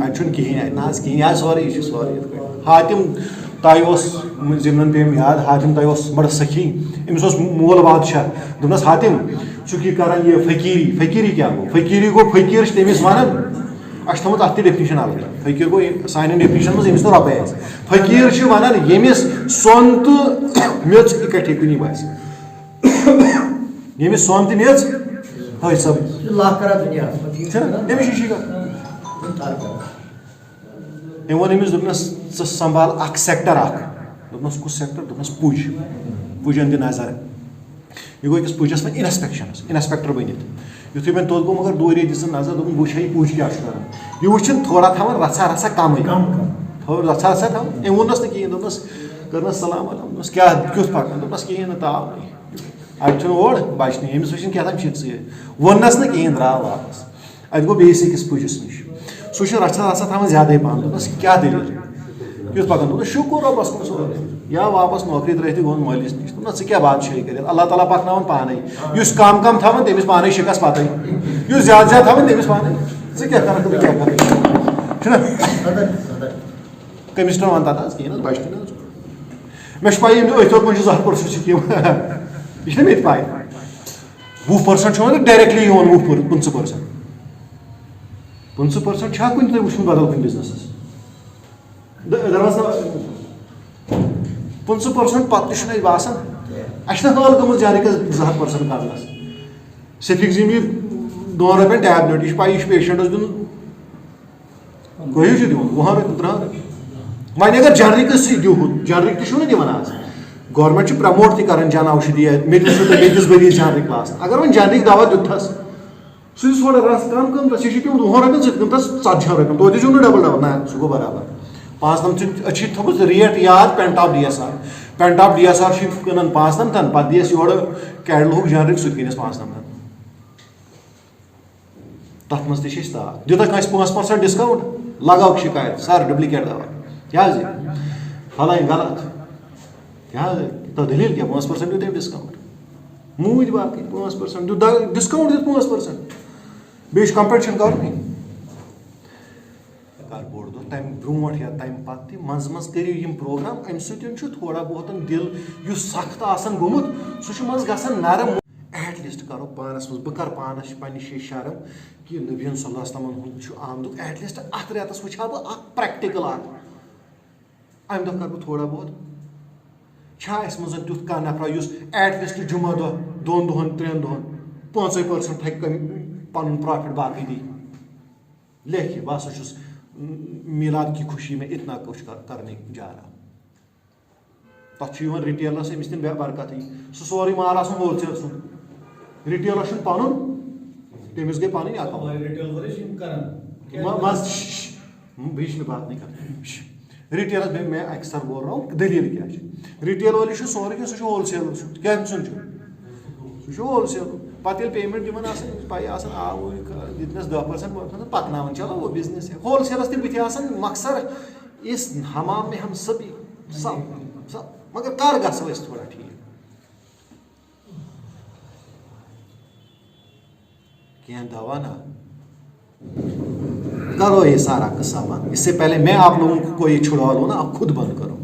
اَتہِ چھُنہٕ کِہیٖنۍ اَتہِ نہٕ آز کِہیٖنۍ آز سورُے یہِ چھُ سورُے یِتھ کٲٹھۍ. حاتِم تۄہہِ اوس ضِمنن پیٚیِم یاد حاتِم تۄہہِ اوس بڑٕ سخی أمِس اوس مول بادشاہ دوٚپنس حاتِم ژٕ کی کران یہِ فقیٖری کیٛاہ گوٚو فقیٖری گوٚو فقیٖر چھِ تٔمِس ونان اَسہِ چھُ تھوٚمُت اَتھ تہِ ڈیفنِشن الگ فقیٖر گوٚو سانٮ۪ن ڈیفنِشن منٛز ییٚمِس نہٕ رۄپے آسہِ. فقیٖر چھِ ونان ییٚمِس سۄن تہٕ میٚژ اِکٹھے کُنی باسہِ ییٚمِس سۄن تہٕ میٚژ ہٲے سبٕز تٔمِس چھِ أمۍ ووٚن أمِس دوٚپنس ژٕ سنبھال اکھ سیکٹر اکھ. دوٚپنس کُس سیکٹر؟ دوٚپنس پُجن دِ نظر. یہِ گوٚو أکِس پُجس منٛز انسپیکٹر بٔنِتھ. یُتھُے وۄنۍ توٚت گوٚو مگر دوٗرے دِژٕن نظر دوٚپُن بہٕ وٕچھِ ہا یہِ پُج کیٛاہ چھُ کران. یہِ وٕچھِنۍ تھوڑا تھاوان رژھا کمٕے رژھا تھاوان. أمۍ ووٚننس نہٕ کِہیٖنۍ دوٚپنس کٔرنس سلام علیکُم دوٚپنس کیٛاہ کیُتھ پکان دوٚپنس کِہیٖنۍ نہٕ تاونٕے اَتہِ چھُنہٕ اور بچنٕے أمِس وٕچھِنۍ کیٛاہ تام چھِکھ سۭتۍ ووٚننس نہٕ کِہیٖنۍ درٛاو واپس. اَتہِ گوٚو بیٚیِس أکِس پُجِس نِش سُہ چھُ رژھا تھاوان زیادَے پہم دوٚپنس کیٛاہ دٔلیٖل کیُتھ پکان دوٚپنس شُکر رۄبس کُن سورُے یا واپس نوکری ترٛٲیِتھ تہِ گوٚو مٲلِس نِش دوٚپنس ژٕ کیٛاہ بادشٲہی کٔرِتھ اللہ تعالیٰ پکناوان پانے یُس کم تھاوان تٔمِس پانے شِکس پتے یُس زیادٕ تھاوان تٔمِس پانے ژٕ کیٛاہ کرکھ بہٕ کیٛاہ کرٕ چھُنہ کٔمِس چھُنہٕ وَن تتھ حظ کِہیٖنۍ حظ بچنٕے نہ حظ. مےٚ چھِ پَیی أتھۍ اوٚتمُت چھُ 2% سِکیٖم یہِ چھِنہ مےٚ تہِ پاے 20% چھُ وۄنۍ ڈایریکٹلی یِوان 15% 15% چھا کُنہِ تۄہہِ وٕچھمُت بدل کُنہِ بِزنسس 15% پتہٕ تہِ چھُنہٕ اَسہِ باسان اَسہِ چھِنہ حٲل گٔمٕژ جنرِکس 2% کرنس. سیفِکزِم یہِ 2 رۄپین ٹیبلِٹ یہِ چھِ پَیی یہِ چھُ پیشنٹس دیُن کٔہِو چھُ دِوان 20 رۄپیہِ 3 رۄپیہِ. وۄنۍ اگر جنرِکس سۭتۍ دِہُن جنرِک تہِ چھُو نہ دِوان آز گورمینٹ چھُ پرموٹ تہِ کران جن اوشدھی مےٚ تہِ چھُ تۄہہِ بیٚکِس ؤریَس جنرِک لاسن اگر وۄنۍ جنرِک دوا دِتہس سُہ چھُ تھوڑا رس کم قۭمتس یہِ چھُ پیوٚمُت 20 رۄپین ژٕ قۭمتس 40 رۄپین توتہِ چھُو نہٕ ڈبل نہ سُہ گوٚو برابر. 5 چھِ تھٲومٕژ ریٹ یاد پینٹاپ ڈی ایس آر چھِ کٕنان 5 پتہٕ دِیَس یورٕ کیڈلہُک جنرِک سُہ تہِ کٕنٮ۪س 5 تتھ منٛز تہِ چھِ أسۍ تاپھ دِتکھ کٲنٛسہِ 5% ڈسکاونٹ لگاوُکھ شِکایت سر ڈُپلِکیٹ دوا کیٛاہ حظ یہِ پھلٲنۍ غلط کیٛاہ حظ تو دٔلیٖل کیٛاہ 5% دیُت تٔمۍ ڈسکاونٹ موٗدۍ باقٕے 5% دیُت ڈسکاونٹ دیُت 5% بیٚیہِ چھُ کمپِٹشن کرنُے. بوٚڑ دۄہ تمہِ برونٛٹھ یا تمہِ پتہٕ تہِ منٛزٕ کٔرِو یِم پروگرام امہِ سۭتۍ چھُ تھوڑا بہت دِل یُس سخت آسان گوٚمُت سُہ چھُ منٛزٕ گژھان نرم. ایٹ لیٖسٹ کرو پانس منٛز بہٕ کرٕ پانس پننہِ جایہِ شرم کہِ نبیَن صلی اللہ علیہ وسلمن ہُنٛد چھُ آمدُک ایٹ لیٖسٹ اتھ رٮ۪تس وٕچھِ ہا بہٕ اکھ پریکٹِکل اکھ امہِ دۄہ کرٕ بہٕ تھوڑا بہت چھا اسہِ منٛز تیُتھ کانٛہہ نفرا یُس ایٹ لیٖسٹ جمعہ دۄہ 2 دۄہن 3 دۄہن 5% ہیٚکہِ پنُن پرافٹ باقٕے دی لیکھِ بہٕ ہسا چھُس میلاد کی خوشی میں اتنا کچھ کرنے جا رہا. تتھ چھُ یِوان رِٹیلرس أمِس دِنۍ برکتٕے سُہ سورُے مال آسان ہول سیل سُنٛد رِٹیلر چھُنہٕ پنُن تٔمِس گٔے پنٕنۍ اکاونٹ بیٚیہِ چھِ مےٚ بات نہیں کران رِٹیلر میں اکثر بول رہا ہوں دٔلیٖل کیٛاہ چھِ رِٹیل وٲلِس چھُ سورُے کینٛہہ سُہ چھُ ہول سیلر سُنٛد کیٛاہ سُنٛد چھُ سُہ چھُ ہول سیل پتہٕ ییٚلہِ پیمنٹ دِوان آسان پَیی آسان آو دِتنَس 10% پکناوان چلو وہ بِزنس ہول سیلس تہِ بٕتھِ آسان مقصد اس حمام میں ہم سبھی سب مگر کر گژھو أسۍ تھوڑا ٹھیک کیا دوا نا کرو یہ سارا قصہ بند. اس سے پہلے میں آپ لوگوں کو یہ چھڑوا لوں نا, آپ خود بند کرو.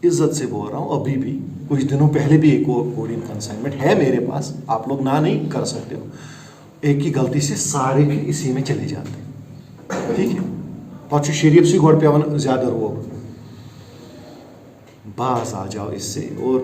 عزت سے بول رہا ہوں, ابھی بھی کچھ دنوں پہلے بھی ایک کوڈنگ کنسائنمنٹ ہے میرے پاس, آپ لوگ نہ نہیں کر سکتے ہو. ایک کی غلطی سے سارے پھر اسی میں چلے جاتے ہیں, ٹھیک ہے. پتہ شریف سی گوڑ پیون زیادہ روب باز آ جاؤ اس سے, اور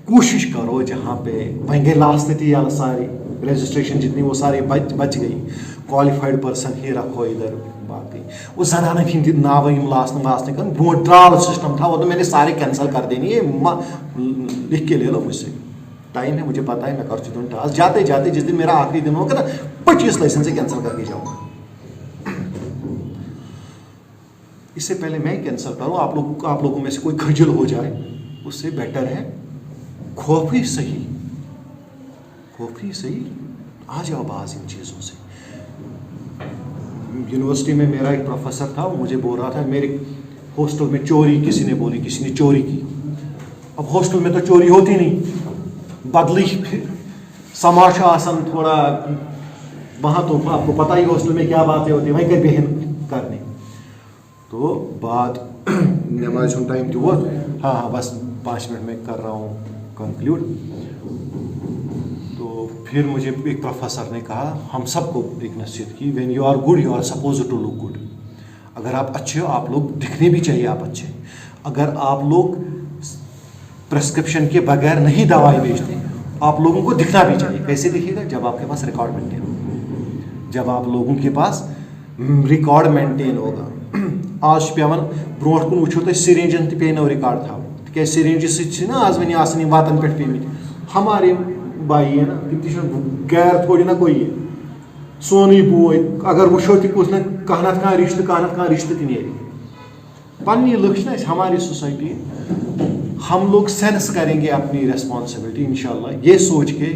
کوشش کرو جہاں پہ وہیں گے لاسٹ تھی یا ساری رجسٹریشن جتنی وہ ساری بچ گئی, کوالیفائڈ پرسن ہی رکھو ادھر. باقی وہ زنانہ ہند ناو لاسٹ کر برو ٹرال سسٹم تھا, وہ تو میں نے سارے کینسل کر دینی. یہ لکھ کے لے لو مجھ سے, ٹائم ہے مجھے پتا ہے, میں کر چکا ہوں ٹاسک. جاتے جاتے جس دن میرا آخری دن ہوگا نا 25 لائسنس کینسل کر کے جاؤں گا. اس سے پہلے میں کینسل کروں, آپ لوگوں میں سے کوئی کھجل ہو جائے, اس سے بیٹر ہے خوف ہی صحیح آ جاؤ باز ان چیزوں سے. یونیورسٹی میں میرا ایک پروفیسر تھا, وہ مجھے بول رہا تھا میرے ہاسٹل میں چوری کسی نے بولی, کسی نے چوری کی. اب ہاسٹل میں تو چوری ہوتی نہیں, بدلی سماج آسن تھوڑا وہاں تو آپ کو پتہ ہی ہاسٹل میں کیا باتیں ہوتی ہیں, وہیں کہیں بہن کرنی. تو بات نماز ہوں ٹائم تو ہاں بس 5 منٹ میں کر رہا ہوں کنکلیوڈ. تو پھر مجھے ایک پروفیسر نے کہا, ہم سب کو ایک نصیحت کی, when you are good you are supposed to look good. اگر آپ اچھے ہو آپ لوگ دکھنے بھی چاہیے آپ اچھے. اگر آپ لوگ پرسکرپشن کے بغیر نہیں دوائی بیچتے, آپ لوگوں کو دکھنا بھی چاہیے. کیسے دکھے گا؟ جب آپ کے پاس ریکارڈ مینٹین ہوگا, جب آپ لوگوں کے پاس ریکارڈ مینٹین ہوگا. آج پیون برو کن وچو تھی سرینجن تہ پو ریکارڈ تھا, تک سرینج سی نا آج ون آسان واتن پہ پیمت. ہمارے بھائی ہیں نا, تم تھی غیر تھوڑی نا کوئی ہے, سونی بوے. اگر وچو تہ کچھ نہ کانہ رشتہ تہ نیرِ. پنی لکھ نا ہماری سوسائٹی, ہم لوگ سینس کریں گے اپنی ریسپانسبلٹی انشاءاللہ, یہ سوچ کے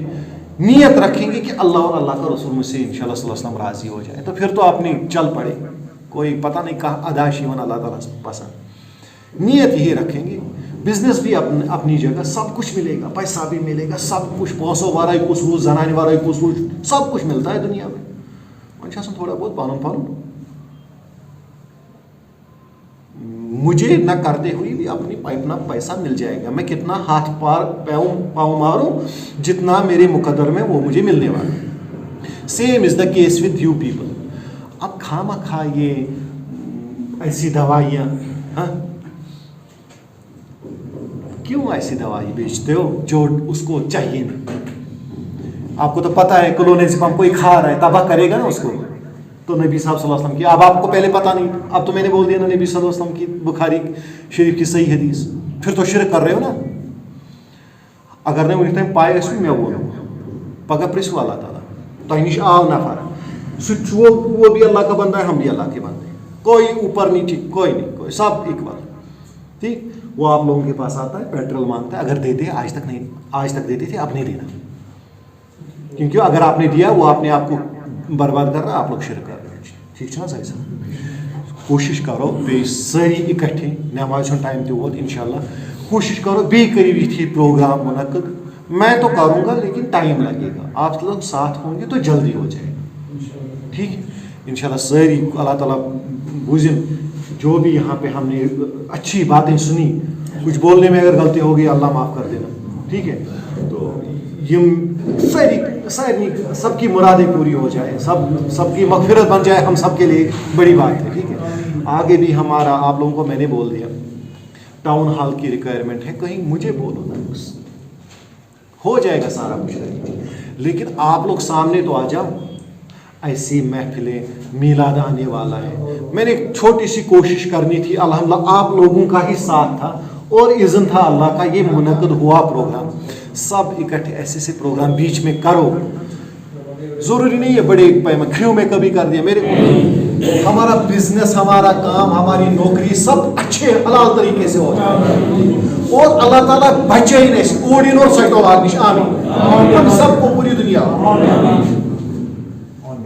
نیت رکھیں گے کہ اللہ اور اللہ کا رسول مجھ سے انشاءاللہ صلی اللہ علیہ وسلم راضی ہو جائے, تو پھر تو اپنی چل پڑے. کوئی پتہ نہیں کہاں ادائش اللہ تعالیٰ پسند. نیت یہی رکھیں گے. بزنس بھی اپنی جگہ, سب کچھ ملے گا, پیسہ بھی ملے گا, سب کچھ پونسوں ورائی کس زنانہ ورائی کس سب کچھ ملتا ہے دنیا میں. وہاں تھوڑا بہت پن مجھے نہ کرتے ہوئے بھی اپنا پیسہ مل جائے گا. میں کتنا ہاتھ پاؤں ماروں, جتنا میرے مقدر میں وہ مجھے ملنے والا. Same is the case with you people. اب خامہ خواہ یہ ایسی دوائیاں, ہاں کیوں ایسی دوائی بیچتے ہو جو اس کو چاہیے نہیں؟ آپ کو تو پتہ ہے کلونیزم کوئی کھا رہا ہے, تباہ کرے گا نا اس کو. تو نبی صاحب صلی اللہ علیہ وسلم کی, اب آپ کو پہلے پتہ نہیں, اب تو میں نے بول دیا نا نبی صلی اللہ علیہ وسلم کی بخاری شریف کی صحیح حدیث. پھر تو شرک کر رہے ہو نا. اگر نہیں ونیک تام پائے اس میں بولوں پگہ پرسو اللہ تعالیٰ تہ نش آو نفر, وہ بھی اللہ کا بندہ ہے, ہم بھی اللہ کے بندے ہیں. کوئی اوپر نیچے کوئی نہیں, کوئی سب اکول, ٹھیک. وہ آپ لوگوں کے پاس آتا ہے, پیٹرول مانگتا ہے, اگر دیتے آج تک دیتے تھے, اب نہیں دینا. کیونکہ اگر آپ نے دیا وہ اپنے آپ کو برباد کر رہا ہے, آپ لوگ شرک کر رہے ہیں. ٹھیک ہے نا صحیح صاحب؟ کوشش کرو بی ساری اکٹھے, نماز ہند ٹائم تہ ووت انشاءاللہ. کوشش کرو بیٚیہِ کٔرِو یِتھی پروگرام منعقد. میں تو کروں گا لیکن ٹائم لگے گا, آپ لوگ ساتھ ہوں گے تو جلدی ہو جائے گا. ٹھیک ہے انشاءاللہ. ساری اللہ تعالیٰ بوزن جو بھی یہاں پہ ہم نے اچھی باتیں سنی, کچھ بولنے میں اگر غلطی ہوگی اللہ معاف کر دینا, ٹھیک ہے. تو ساری سب کی مرادیں پوری ہو جائے, سب کی مغفرت بن جائے, ہم سب کے لیے بڑی بات ہے. ٹھیک ہے. آگے بھی ہمارا آپ لوگوں کو میں نے بول دیا, ٹاؤن ہال کی ریکوائرمنٹ ہے, کہیں مجھے بولو نا, ہو جائے گا سارا کچھ. لیکن آپ لوگ سامنے تو آ جاؤ. ایسی محفلیں, میلاد آنے والا ہے, میں نے ایک چھوٹی سی کوشش کرنی تھی, الحمدللہ آپ لوگوں کا ہی ساتھ تھا اور اذن تھا اللہ کا, یہ منعقد ہوا پروگرام. سب اکٹھے ایسے سے پروگرام بیچ میں کرو, ضروری نہیں ہے بڑے پیمانے گھروں میں کبھی کر دیا. ہمارا بزنس, ہمارا کام, ہماری نوکری سب اچھے حلال طریقے سے ہو جائے, اور اللہ تعالیٰ بچے ہی نہیں کوڑین اور سٹول آدمی. آمین. ہم سب کو پوری دنیا